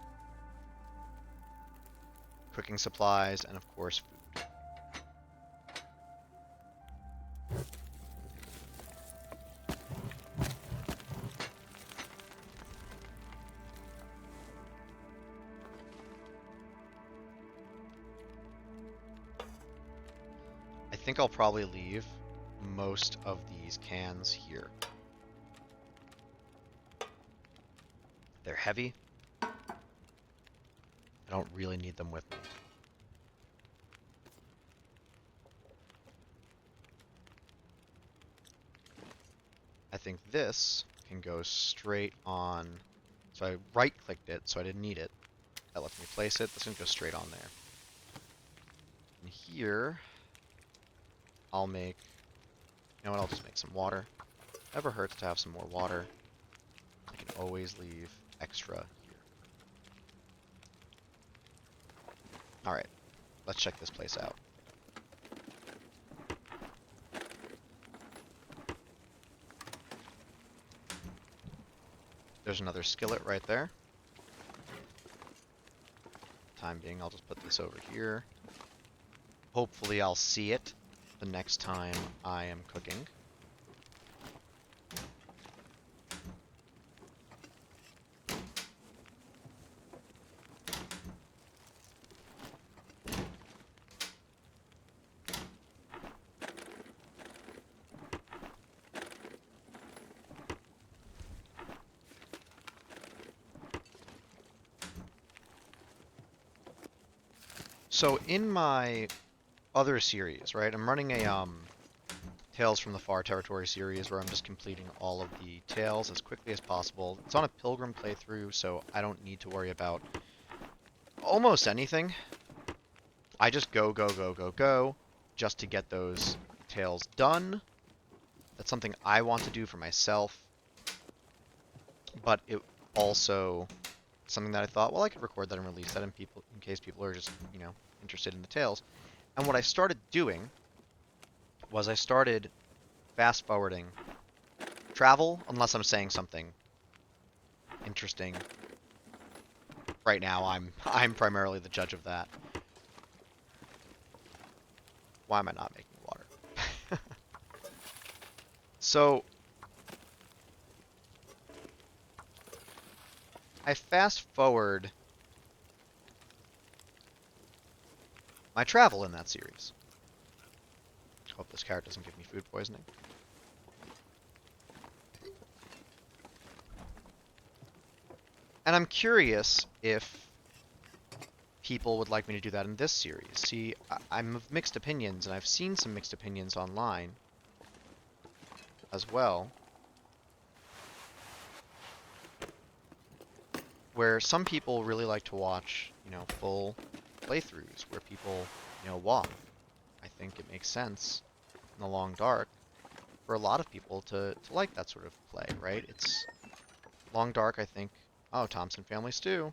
Cooking supplies, and of course food. I think I'll probably leave most of these cans here. They're heavy. I don't really need them with me. I think this can go straight on. So I right-clicked it, so I didn't need it. That lets me place it. This can go straight on there. And here, I'll make, you know what, I'll just make some water. Never hurts to have some more water. I can always leave extra here. Alright, let's check this place out. There's another skillet right there. Time being, I'll just put this over here. Hopefully I'll see it the next time I am cooking. So in my other series, right, I'm running a Tales from the Far Territory series where I'm just completing all of the tales as quickly as possible. It's on a pilgrim playthrough, so I don't need to worry about almost anything. I just go just to get those tales done. That's something I want to do for myself, but it also something that I thought, well, I could record that and release that in case people are just, you know, interested in the tales. And what I started doing was I started fast forwarding travel, unless I'm saying something interesting. Right now, I'm primarily the judge of that. Why am I not making water? So I fast forward my travel in that series. Hope this carrot doesn't give me food poisoning. And I'm curious if people would like me to do that in this series. See, I'm of mixed opinions, and I've seen some mixed opinions online as well. where some people really like to watch, full playthroughs where people, walk. I think it makes sense in the long dark for a lot of people to like that sort of play, right? It's long dark, I think. Oh, Thomson Family Stew.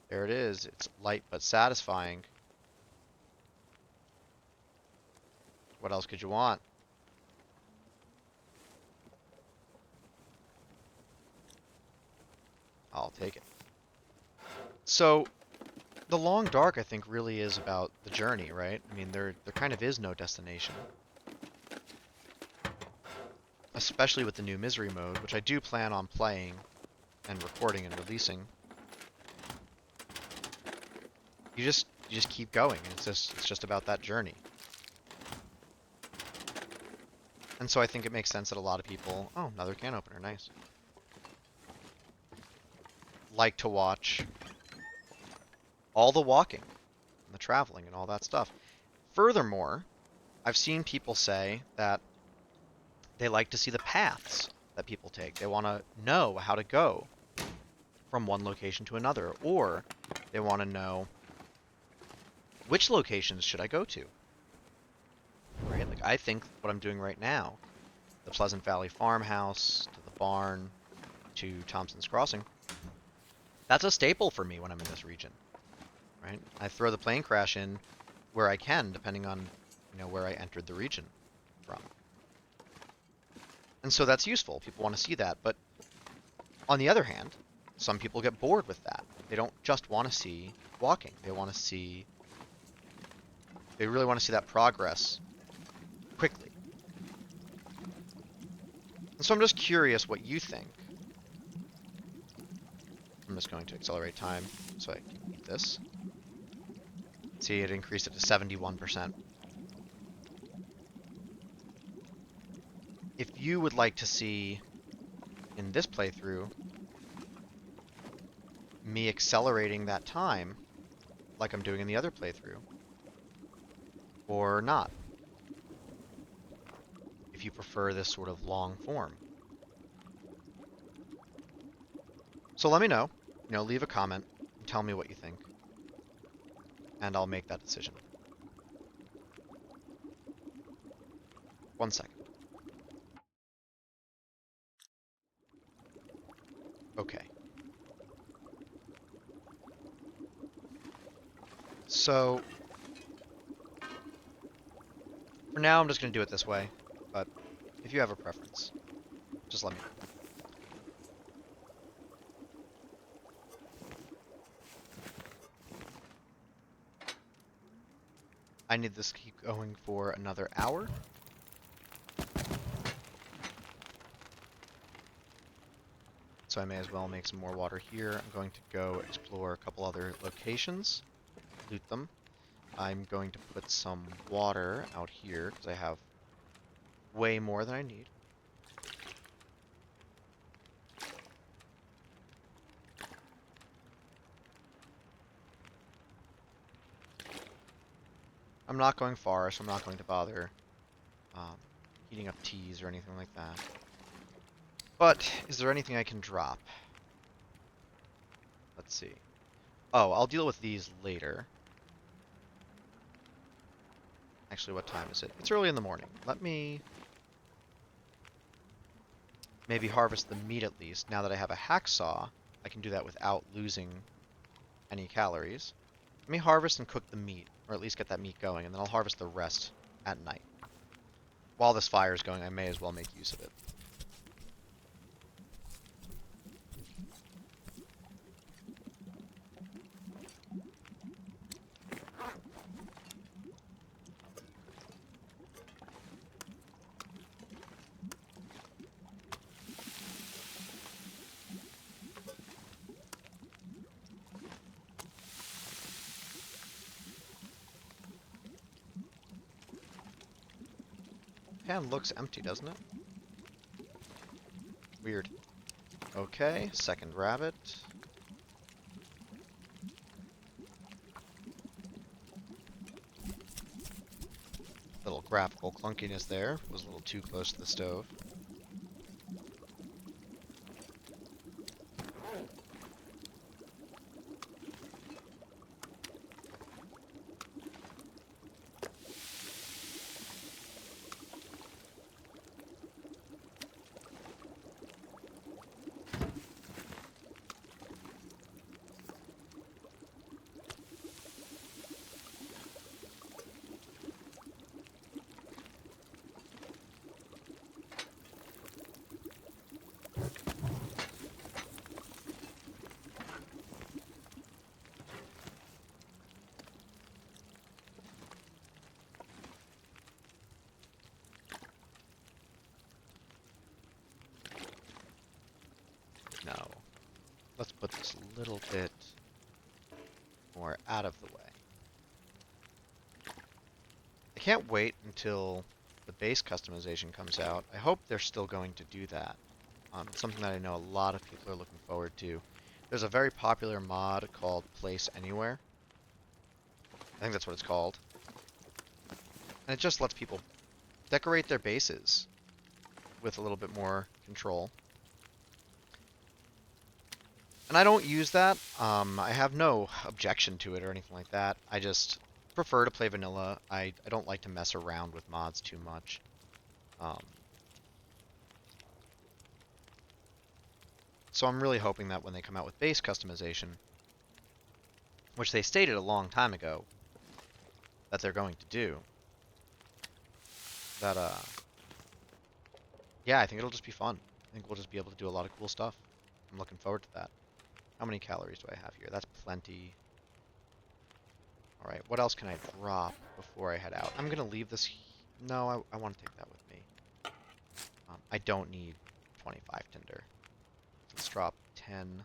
There it is. It's light but satisfying. What else could you want? I'll take it. So, the long dark, I think, really is about the journey, right? I mean, there kind of is no destination. Especially with the new misery mode, which I do plan on playing and recording and releasing. You just keep going. It's just about that journey. And so I think it makes sense that a lot of people, oh, another can opener, nice, like to watch all the walking and the traveling and all that stuff. Furthermore, I've seen people say that they like to see the paths that people take. They want to know how to go from one location to another, or they want to know which locations should I go to. Right? Like I think what I'm doing right now, the Pleasant Valley Farmhouse to the barn to Thompson's Crossing, that's a staple for me when I'm in this region. Right? I throw the plane crash in where I can, depending on where I entered the region from. And so that's useful. People want to see that. But on the other hand, some people get bored with that. They don't just want to see walking. They really want to see that progress quickly. And so I'm just curious what you think. I'm just going to accelerate time so I can eat this. See, it increased it to 71%. If you would like to see in this playthrough me accelerating that time like I'm doing in the other playthrough, or not, if you prefer this sort of long form. So let me know, leave a comment and tell me what you think, and I'll make that decision. 1 second. Okay. So, for now I'm just going to do it this way, but if you have a preference, just let me know. I need this to keep going for another hour. So I may as well make some more water here. I'm going to go explore a couple other locations, loot them. I'm going to put some water out here because I have way more than I need. I'm not going far, so I'm not going to bother heating up teas or anything like that. But is there anything I can drop? Let's see. Oh, I'll deal with these later. Actually, what time is it? It's early in the morning. Let me maybe harvest the meat at least. Now that I have a hacksaw, I can do that without losing any calories. Let me harvest and cook the meat, or at least get that meat going, and then I'll harvest the rest at night. While this fire is going, I may as well make use of it. Pan looks empty, doesn't it? Weird. Okay, second rabbit. Little graphical clunkiness there. Was a little too close to the stove. put this a little bit more out of the way. I can't wait until the base customization comes out. I hope they're still going to do that. It's something that I know a lot of people are looking forward to. There's a very popular mod called Place Anywhere. I think that's what it's called. And it just lets people decorate their bases with a little bit more control. And I don't use that. I have no objection to it or anything like that. I just prefer to play vanilla. I don't like to mess around with mods too much. So I'm really hoping that when they come out with base customization, which they stated a long time ago that they're going to do, that, yeah, I think it'll just be fun. I think we'll just be able to do a lot of cool stuff. I'm looking forward to that. How many calories do I have here? That's plenty. Alright, what else can I drop before I head out? I'm going to leave this... No, I want to take that with me. I don't need 25 tinder. Let's drop 10.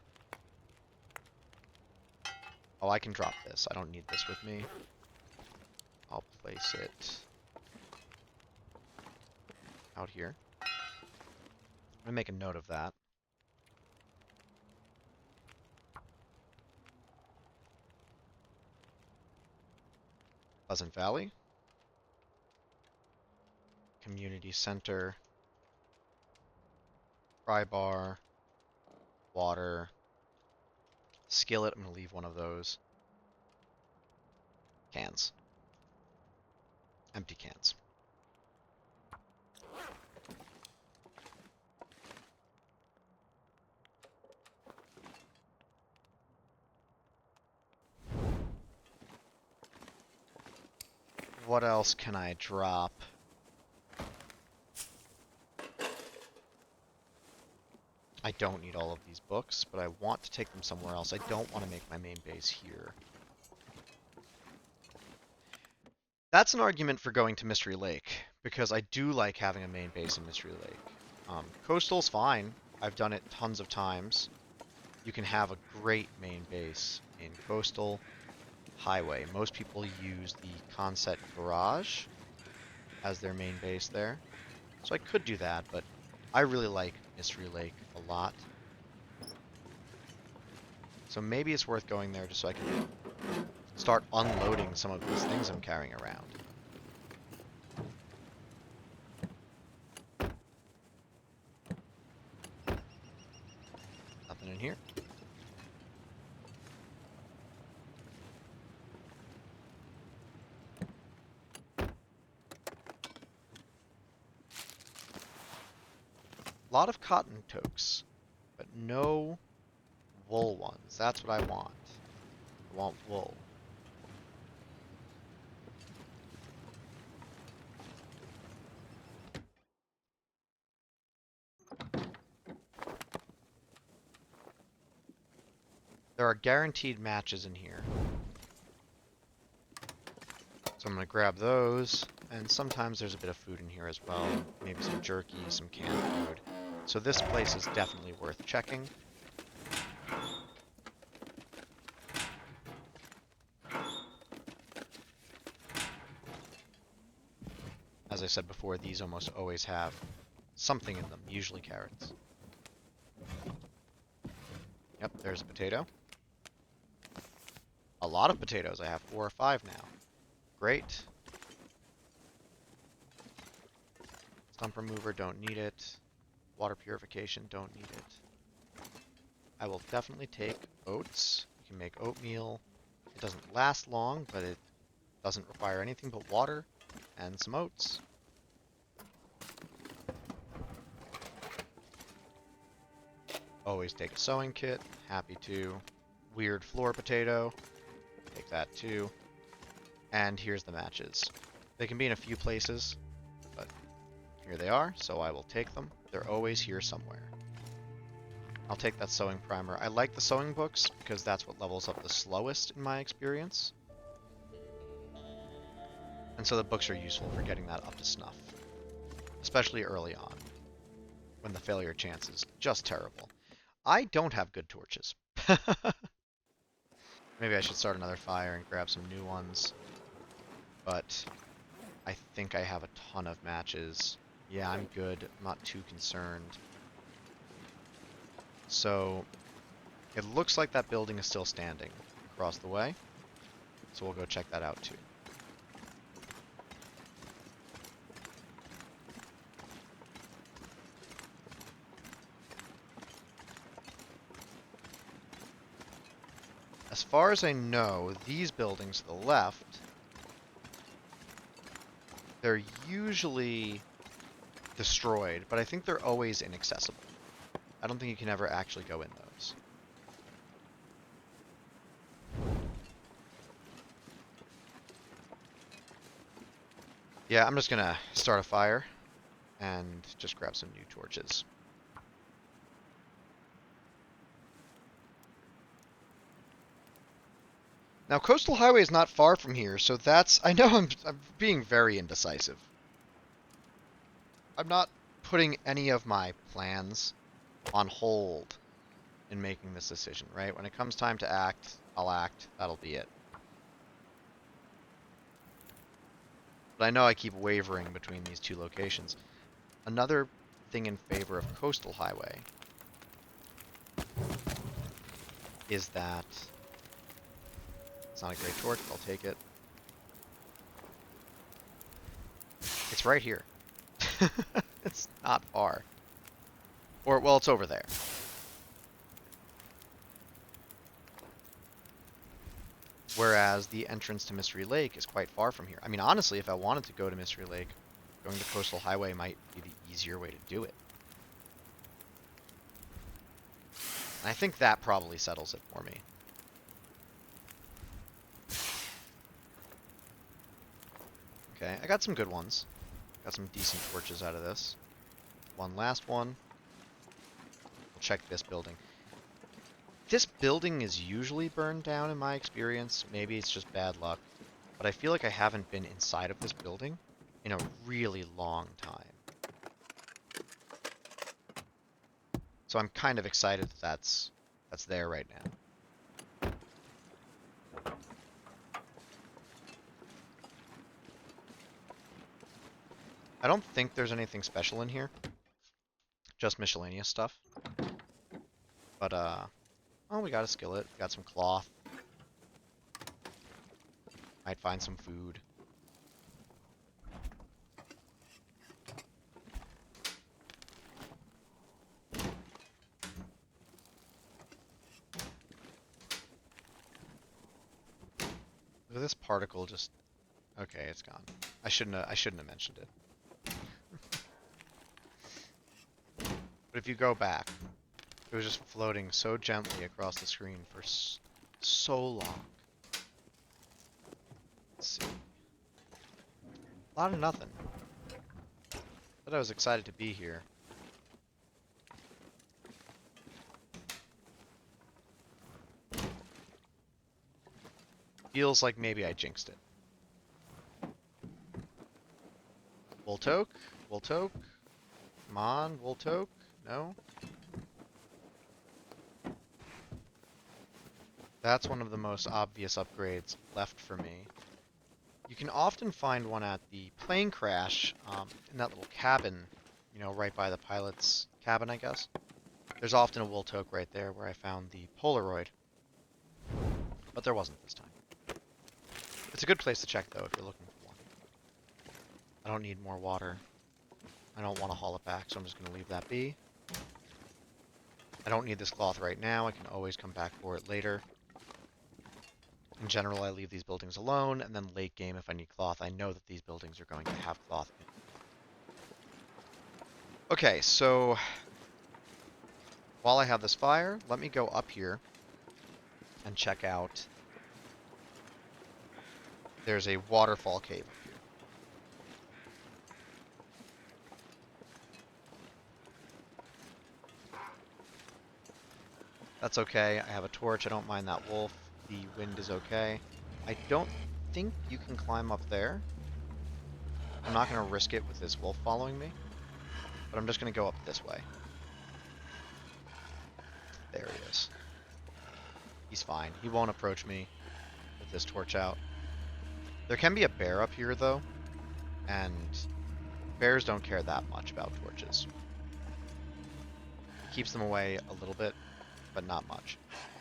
Oh, I can drop this. I don't need this with me. I'll place it out here. I'm going to make a note of that. Pleasant Valley. Community Center. Fry bar. Water. Skillet, I'm going to leave one of those. Cans. Empty cans. What else can I drop? I don't need all of these books, but I want to take them somewhere else. I don't want to make my main base here. That's an argument for going to Mystery Lake, because I do like having a main base in Mystery Lake. Coastal's fine. I've done it tons of times. You can have a great main base in Coastal. Highway. Most people use the Concept Garage as their main base there. So I could do that, but I really like Mystery Lake a lot. So maybe it's worth going there just so I can start unloading some of these things I'm carrying around. Nothing in here. A lot of cotton toques, but no wool ones. That's what I want. I want wool. There are guaranteed matches in here. So I'm going to grab those, and sometimes there's a bit of food in here as well. Maybe some jerky, some canned food. So this place is definitely worth checking. As I said before, these almost always have something in them, usually carrots. Yep, there's a potato. A lot of potatoes. I have 4 or 5 now. Great. Stump remover, don't need it. Water purification, don't need it. I will definitely take oats. You can make oatmeal. It doesn't last long, but it doesn't require anything but water and some oats. Always take a sewing kit. Happy to. Weird floor potato. Take that too. And here's the matches. They can be in a few places, but here they are, so I will take them. They're always here somewhere. I'll take that sewing primer. I like the sewing books because that's what levels up the slowest in my experience. And so the books are useful for getting that up to snuff. Especially early on, when the failure chance is just terrible. I don't have good torches. Maybe I should start another fire and grab some new ones. But I think I have a ton of matches. Yeah, I'm good. I'm not too concerned. So it looks like that building is still standing across the way. So we'll go check that out too. As far as I know, these buildings to the left, they're usually destroyed, but I think they're always inaccessible. I don't think you can ever actually go in those. Yeah, I'm just gonna start a fire and just grab some new torches. Now, Coastal Highway is not far from here, so that's... I know I'm being very indecisive. I'm not putting any of my plans on hold in making this decision, right? When it comes time to act, I'll act. That'll be it. But I know I keep wavering between these two locations. Another thing in favor of Coastal Highway is that... It's not a great torch, but I'll take it. It's right here. It's not far. Or, well, it's over there. Whereas the entrance to Mystery Lake is quite far from here. I mean, honestly, if I wanted to go to Mystery Lake, going to Coastal Highway might be the easier way to do it. And I think that probably settles it for me. Okay, I got some good ones. Got some decent torches out of this. One last one. We'll check this building. This building is usually burned down in my experience. Maybe it's just bad luck. But I feel like I haven't been inside of this building in a really long time. So I'm kind of excited that that's there right now. I don't think there's anything special in here. Just miscellaneous stuff. But, oh, we got a skillet. We got some cloth. Might find some food. Look at this particle just... Okay, it's gone. I shouldn't have mentioned it. But if you go back, it was just floating so gently across the screen for so long. Let's see. A lot of nothing. But I was excited to be here. Feels like maybe I jinxed it. Woltoke? Woltoke? Come on, Woltoke? No? That's one of the most obvious upgrades left for me. You can often find one at the plane crash, in that little cabin, you know, right by the pilot's cabin, I guess. There's often a Woltoke right there where I found the Polaroid. But there wasn't this time. It's a good place to check, though, if you're looking for one. I don't need more water. I don't want to haul it back, so I'm just going to leave that be. I don't need this cloth right now. I can always come back for it later. In general, I leave these buildings alone, and then late game, if I need cloth, I know that these buildings are going to have cloth in. Okay, so while I have this fire, let me go up here and check out. There's a waterfall cave up here. That's okay. I have a torch. I don't mind that wolf. The wind is okay. I don't think you can climb up there. I'm not going to risk it with this wolf following me. But I'm just going to go up this way. this. He's fine. He won't approach me with this torch out. There can be a bear up here, though, and bears don't care that much about torches. Keeps them away a little bit, but not much.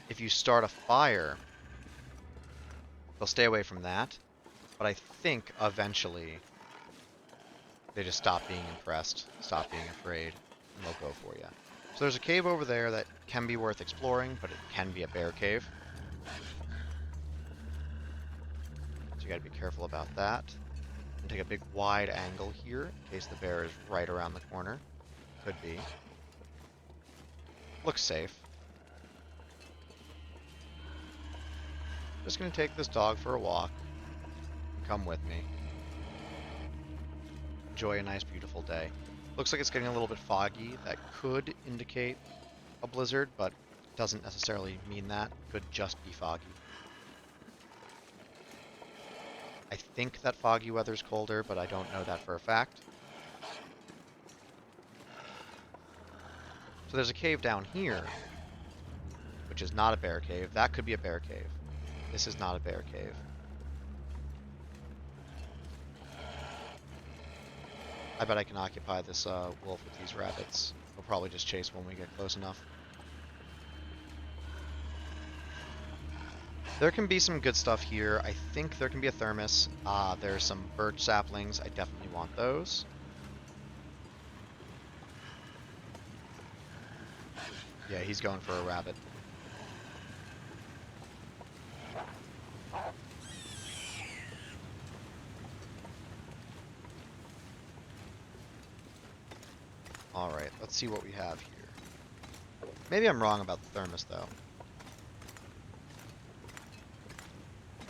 If you start a fire, they'll stay away from that, but I think eventually they just stop being impressed, stop being afraid, and they'll go for you. So there's a cave over there that can be worth exploring, but it can be a bear cave. So you gotta be careful about that. And take a big wide angle here, in case the bear is right around the corner. Could be. Looks safe. Just gonna take this dog for a walk. Come with me. Enjoy a nice, beautiful day. Looks like it's getting a little bit foggy. That could indicate a blizzard, but doesn't necessarily mean that. Could just be foggy. I think that foggy weather's colder, but I don't know that for a fact. So there's a cave down here, which is not a bear cave. That could be a bear cave. This is not a bear cave. I bet I can occupy this wolf with these rabbits. We'll probably just chase when we get close enough. There can be some good stuff here. I think there can be a thermos. There's some birch saplings. I definitely want those. Yeah, he's going for a rabbit. Alright, let's see what we have here. Maybe I'm wrong about the thermos, though.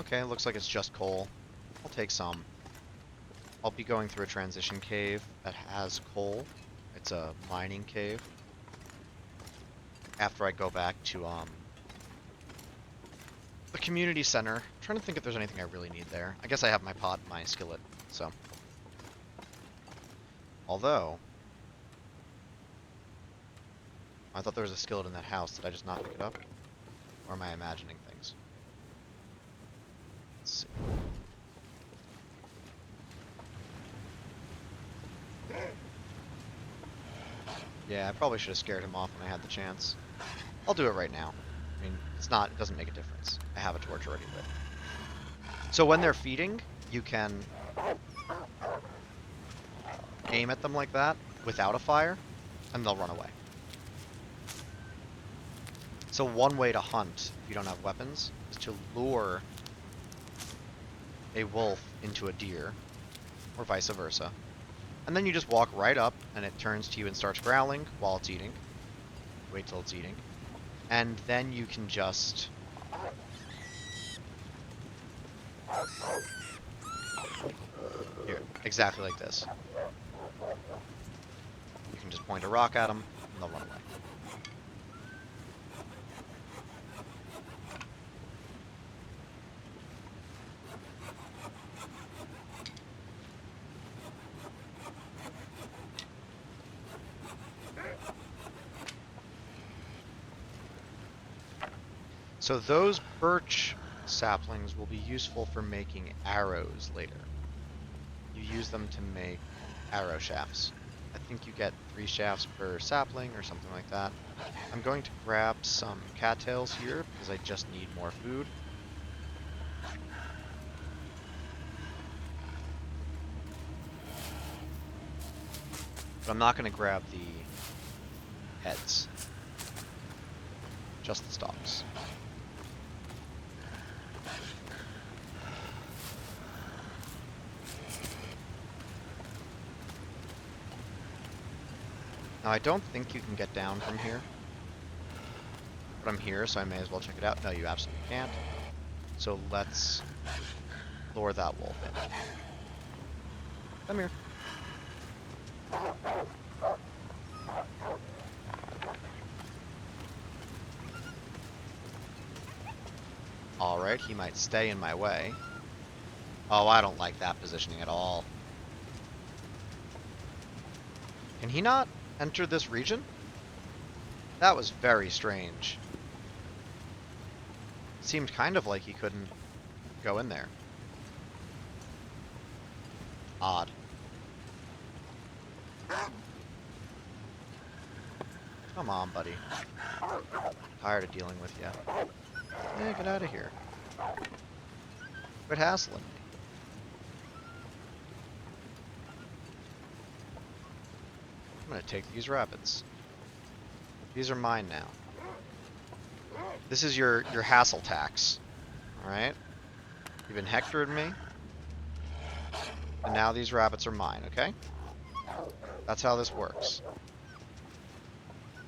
Okay, looks like it's just coal. I'll take some. I'll be going through a transition cave that has coal. It's a mining cave. After I go back to the community center. I'm trying to think if there's anything I really need there. I guess I have my pot and my skillet, so. Although, I thought there was a skillet in that house. Did I just not pick it up? Or am I imagining things? Let's see. Yeah, I probably should have scared him off when I had the chance. I'll do it right now. I mean, it doesn't make a difference. I have a torch already lit. So when they're feeding, you can aim at them like that without a fire, and they'll run away. So one way to hunt, if you don't have weapons, is to lure a wolf into a deer, or vice versa. And then you just walk right up, and it turns to you and starts growling while it's eating. Wait till it's eating. And then you can just... Here, exactly like this. You can just point a rock at them, and they'll run away. So those birch saplings will be useful for making arrows later. You use them to make arrow shafts. I think you get 3 shafts per sapling or something like that. I'm going to grab some cattails here because I just need more food. But I'm not going to grab the heads. Just the stalks. Now, I don't think you can get down from here. But I'm here, so I may as well check it out. No, you absolutely can't. So let's lure that wolf in. Come here. Alright, he might stay in my way. Oh, I don't like that positioning at all. Can he not enter this region? That was very strange. seemed kind of like he couldn't go in there. Odd. Come on, buddy. Tired of dealing with you. Yeah, get out of here. Quit hassling me. I'm gonna take these rabbits. These are mine now. This is your hassle tax. Alright? You've been hectoring me. And now these rabbits are mine, okay? That's how this works.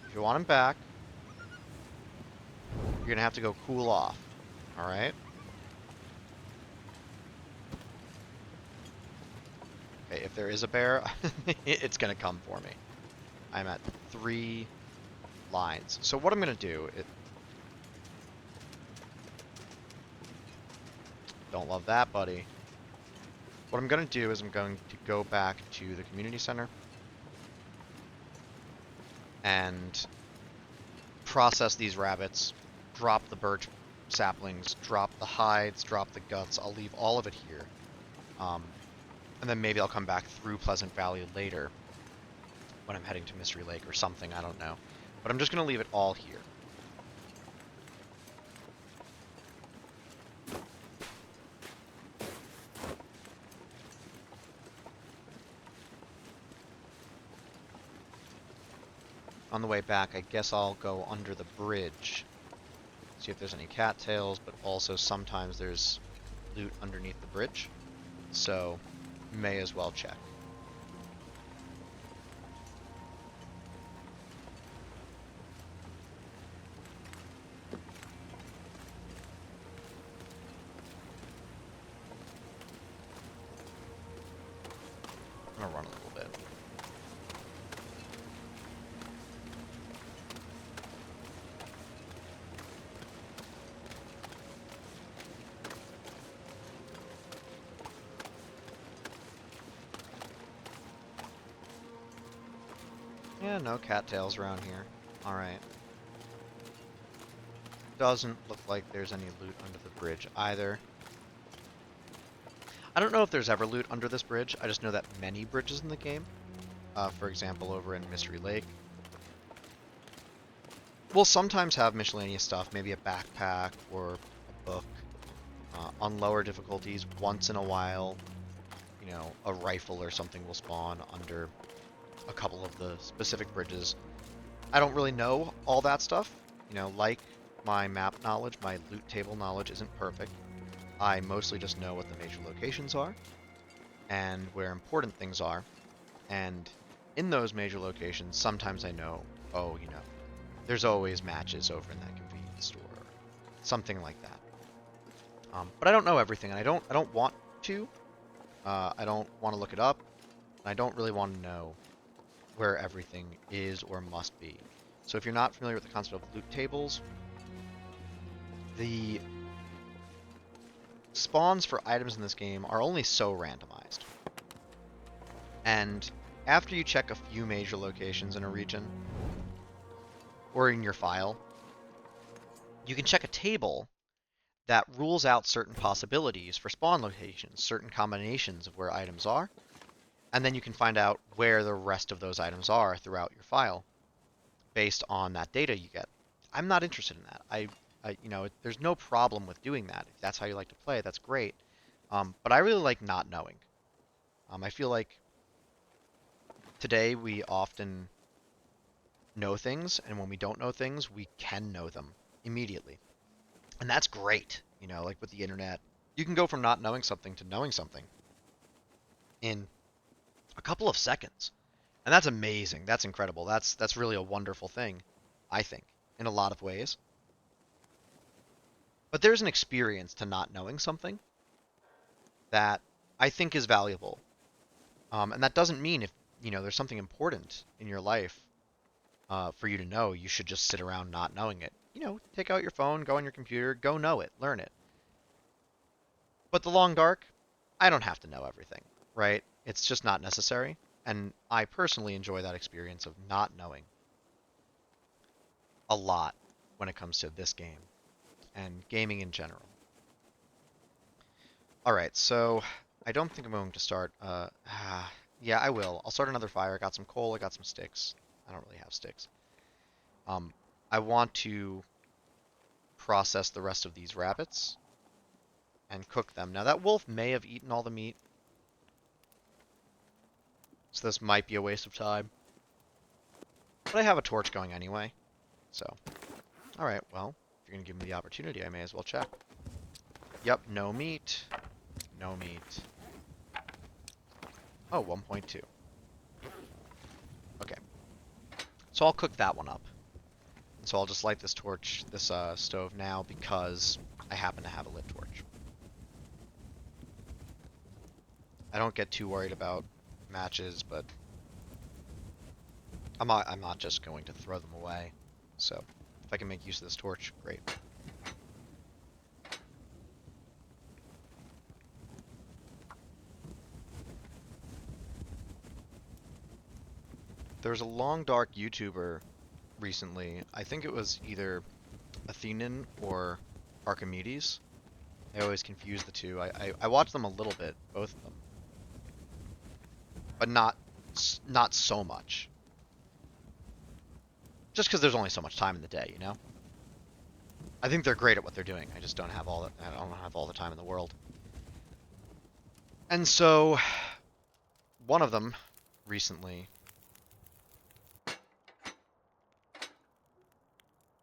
If you want them back, you're gonna have to go cool off. Alright? Okay, if there is a bear, it's gonna come for me. I'm at 3 lines. So what I'm gonna do, don't love that, buddy. What I'm gonna do is I'm going to go back to the community center and process these rabbits, drop the birch saplings, drop the hides, drop the guts. I'll leave all of it here. And then maybe I'll come back through Pleasant Valley later when I'm heading to Mystery Lake or something, I don't know. But I'm just going to leave it all here. On the way back, I guess I'll go under the bridge, see if there's any cattails, but also sometimes there's loot underneath the bridge, so may as well check. I'm gonna run a little bit. Yeah, no cattails around here. Alright. Doesn't look like there's any loot under the bridge either. I don't know if there's ever loot under this bridge. I just know that many bridges in the game, for example over in Mystery Lake, will sometimes have miscellaneous stuff, maybe a backpack or a book. On lower difficulties, once in a while, you know, a rifle or something will spawn under a couple of the specific bridges. I don't really know all that stuff. You know, like my map knowledge, my loot table knowledge isn't perfect. I mostly just know what the major locations are and where important things are. And in those major locations, sometimes I know, oh, you know, there's always matches over in that convenience store, or something like that. But I don't know everything, and I don't want to. I don't want to look it up. And I don't really want to know where everything is or must be. So if you're not familiar with the concept of loot tables, the spawns for items in this game are only so randomized. And after you check a few major locations in a region, or in your file, you can check a table that rules out certain possibilities for spawn locations, certain combinations of where items are, and then you can find out where the rest of those items are throughout your file based on that data you get. I'm not interested in that. You know, there's no problem with doing that. If that's how you like to play, that's great. But I really like not knowing. I feel like today we often know things, and when we don't know things, we can know them immediately. And that's great. You know, like with the internet, you can go from not knowing something to knowing something in a couple of seconds. And that's amazing. That's incredible. That's really a wonderful thing, I think, in a lot of ways. But there's an experience to not knowing something that I think is valuable. And that doesn't mean if, you know, there's something important in your life for you to know, you should just sit around not knowing it. You know, take out your phone, go on your computer, go know it, learn it. But the long dark, I don't have to know everything, right? It's just not necessary. And I personally enjoy that experience of not knowing a lot when it comes to this game. and gaming in general. Alright, so I don't think I'm going to start, yeah, I will. I'll start another fire. I got some coal, I got some sticks. I don't really have sticks. Um, I want to process the rest of these rabbits and cook them. Now that wolf may have eaten all the meat, so this might be a waste of time. But I have a torch going anyway, so. Alright, well, if you're going to give me the opportunity, I may as well check. Yep, no meat. No meat. Oh, 1.2. Okay. So I'll cook that one up. So I'll just light this torch, this stove now, because I happen to have a lit torch. I don't get too worried about matches, but I'm not just going to throw them away. So if I can make use of this torch, great. There's a long dark YouTuber recently. I think it was either Athenan or Archimedes. I always confuse the two. I watch them a little bit, both of them, but not so much. Just because there's only so much time in the day, you know. I think they're great at what they're doing. I just don't have all I don't have all the time in the world. And so, one of them recently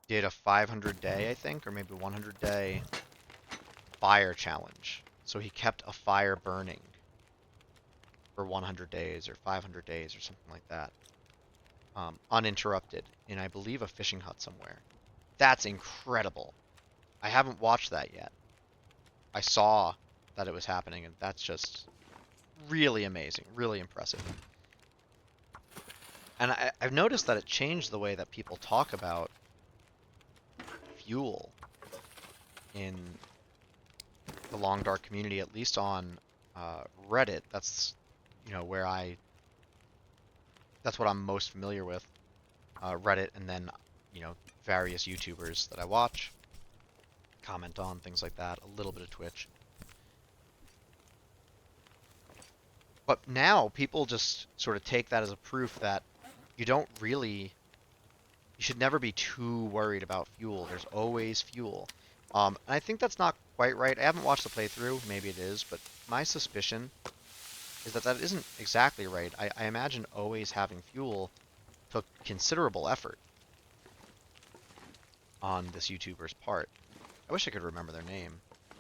did a 500 day, I think, or maybe 100 day fire challenge. So he kept a fire burning for 100 days or 500 days or something like that, uninterrupted in, I believe, a fishing hut somewhere. That's incredible. I haven't watched that yet. I saw that it was happening, and that's just really amazing, really impressive. And I've noticed that it changed the way that people talk about fuel in the Long Dark community, at least on Reddit. That's, you know, that's what I'm most familiar with. Reddit, and then, you know, various YouTubers that I watch, comment on, things like that, a little bit of Twitch. But now people just sort of take that as a proof that you don't really, you should never be too worried about fuel. There's always fuel. And I think that's not quite right. I haven't watched the playthrough, maybe it is, but my suspicion is that that isn't exactly right. I imagine always having fuel took considerable effort on this YouTuber's part. I wish I could remember their name,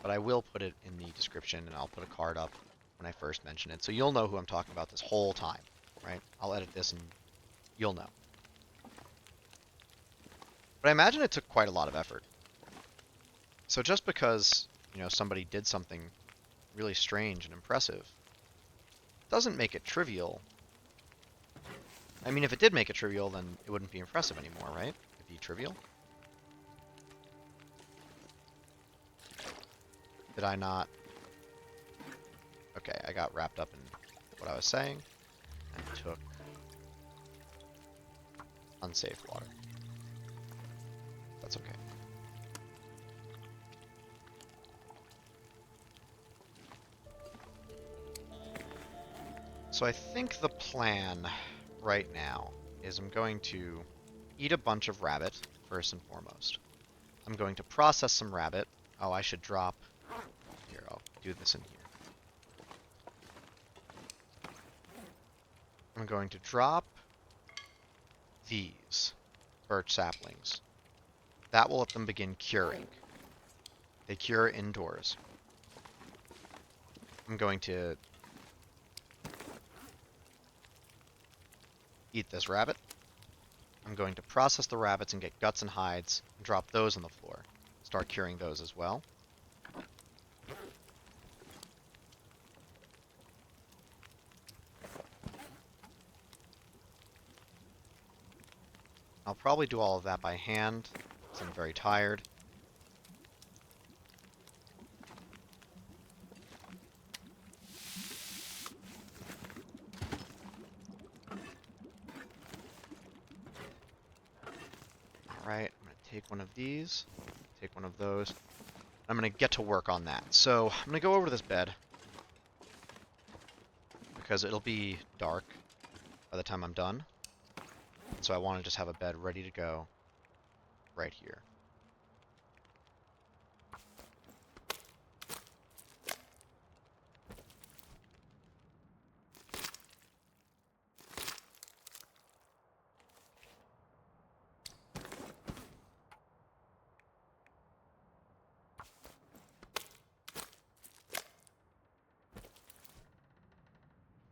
but I will put it in the description, and I'll put a card up when I first mention it, so you'll know who I'm talking about this whole time, right? I'll edit this and you'll know. But I imagine it took quite a lot of effort. So just because, you know, somebody did something really strange and impressive doesn't make it trivial. I mean, if it did make it trivial, then it wouldn't be impressive anymore, right? It'd be trivial. Did I not? Okay, I got wrapped up in what I was saying and took unsafe water. That's okay. So I think the plan right now is I'm going to eat a bunch of rabbit, first and foremost. I'm going to process some rabbit. Oh, I should drop... Here, I'll do this in here. I'm going to drop these birch saplings. That will let them begin curing. They cure indoors. I'm going to eat this rabbit. I'm going to process the rabbits and get guts and hides and drop those on the floor. Start curing those as well. I'll probably do all of that by hand, because I'm very tired. Alright, I'm going to take one of these. take one of those. I'm going to get to work on that. So I'm going to go over to this bed because it'll be dark by the time I'm done. So I want to just have a bed ready to go right here.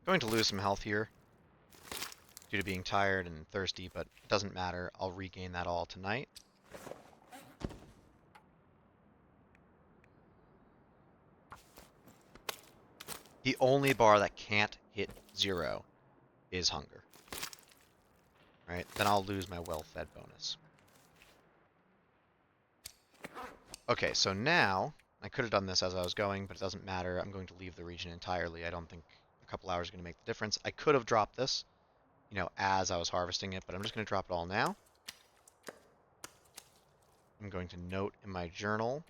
Going to lose some health here due to being tired and thirsty, but it doesn't matter. I'll regain that all tonight. The only bar that can't hit 0 is hunger. Right? Then I'll lose my well-fed bonus. Okay, so now, I could have done this as I was going, but it doesn't matter. I'm going to leave the region entirely. I don't think a couple hours is going to make the difference. I could have dropped this, you know, as I was harvesting it, but I'm just going to drop it all now. I'm going to note in my journal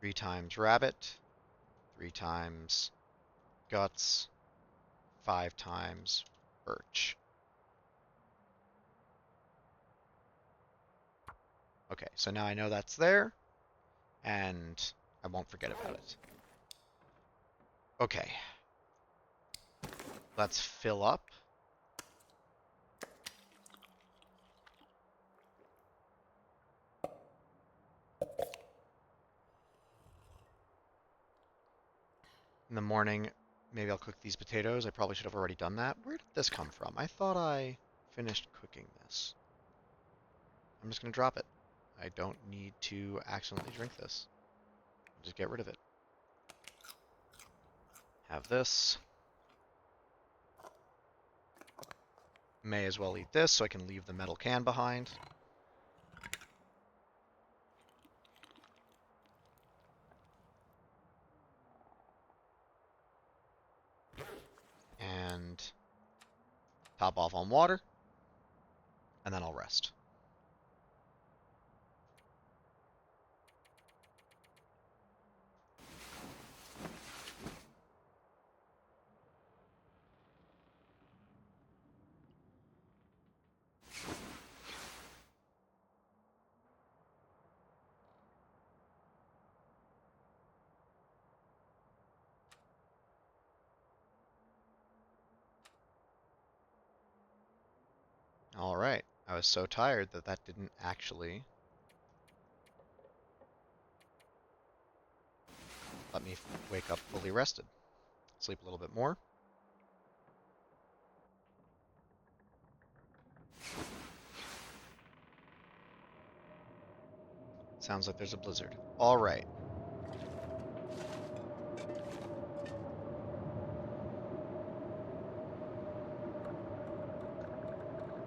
three times rabbit, 3 times guts, 5 times birch. Okay, so now I know that's there, and I won't forget about it. Okay. Let's fill up. In the morning, maybe I'll cook these potatoes. I probably should have already done that. Where did this come from? I thought I finished cooking this. I'm just going to drop it. I don't need to accidentally drink this. Just get rid of it. Have this. May as well eat this so I can leave the metal can behind. And top off on water. And then I'll rest. Alright, I was so tired that that didn't actually let me wake up fully rested. Sleep a little bit more. Sounds like there's a blizzard. Alright.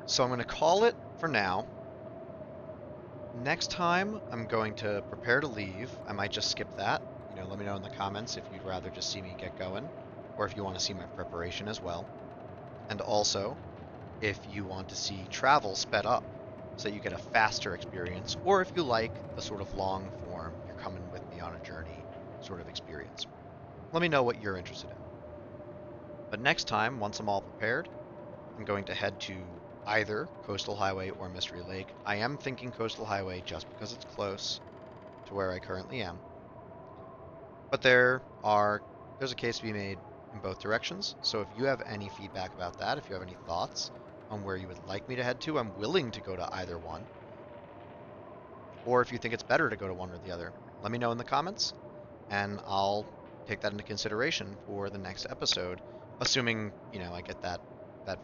So I'm going to call it for now. Next time, I'm going to prepare to leave. I might just skip that. You know, let me know in the comments if you'd rather just see me get going, or if you want to see my preparation as well. And also, if you want to see travel sped up, so you get a faster experience, or if you like the sort of long form, you're coming with me on a journey sort of experience. Let me know what you're interested in. But next time, once I'm all prepared, I'm going to head to either Coastal Highway or Mystery Lake. I am thinking Coastal Highway just because it's close to where I currently am. But there's a case to be made in both directions. So if you have any feedback about that, if you have any thoughts on where you would like me to head to, I'm willing to go to either one. Or if you think it's better to go to one or the other, let me know in the comments, and I'll take that into consideration for the next episode, assuming, you know, I get that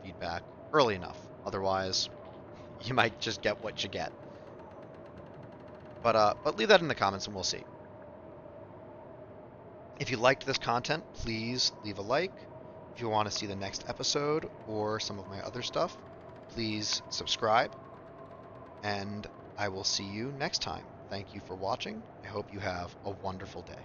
feedback early enough. Otherwise, you might just get what you get. But leave that in the comments and we'll see. If you liked this content, please leave a like. If you want to see the next episode or some of my other stuff, please subscribe. And I will see you next time. Thank you for watching. I hope you have a wonderful day.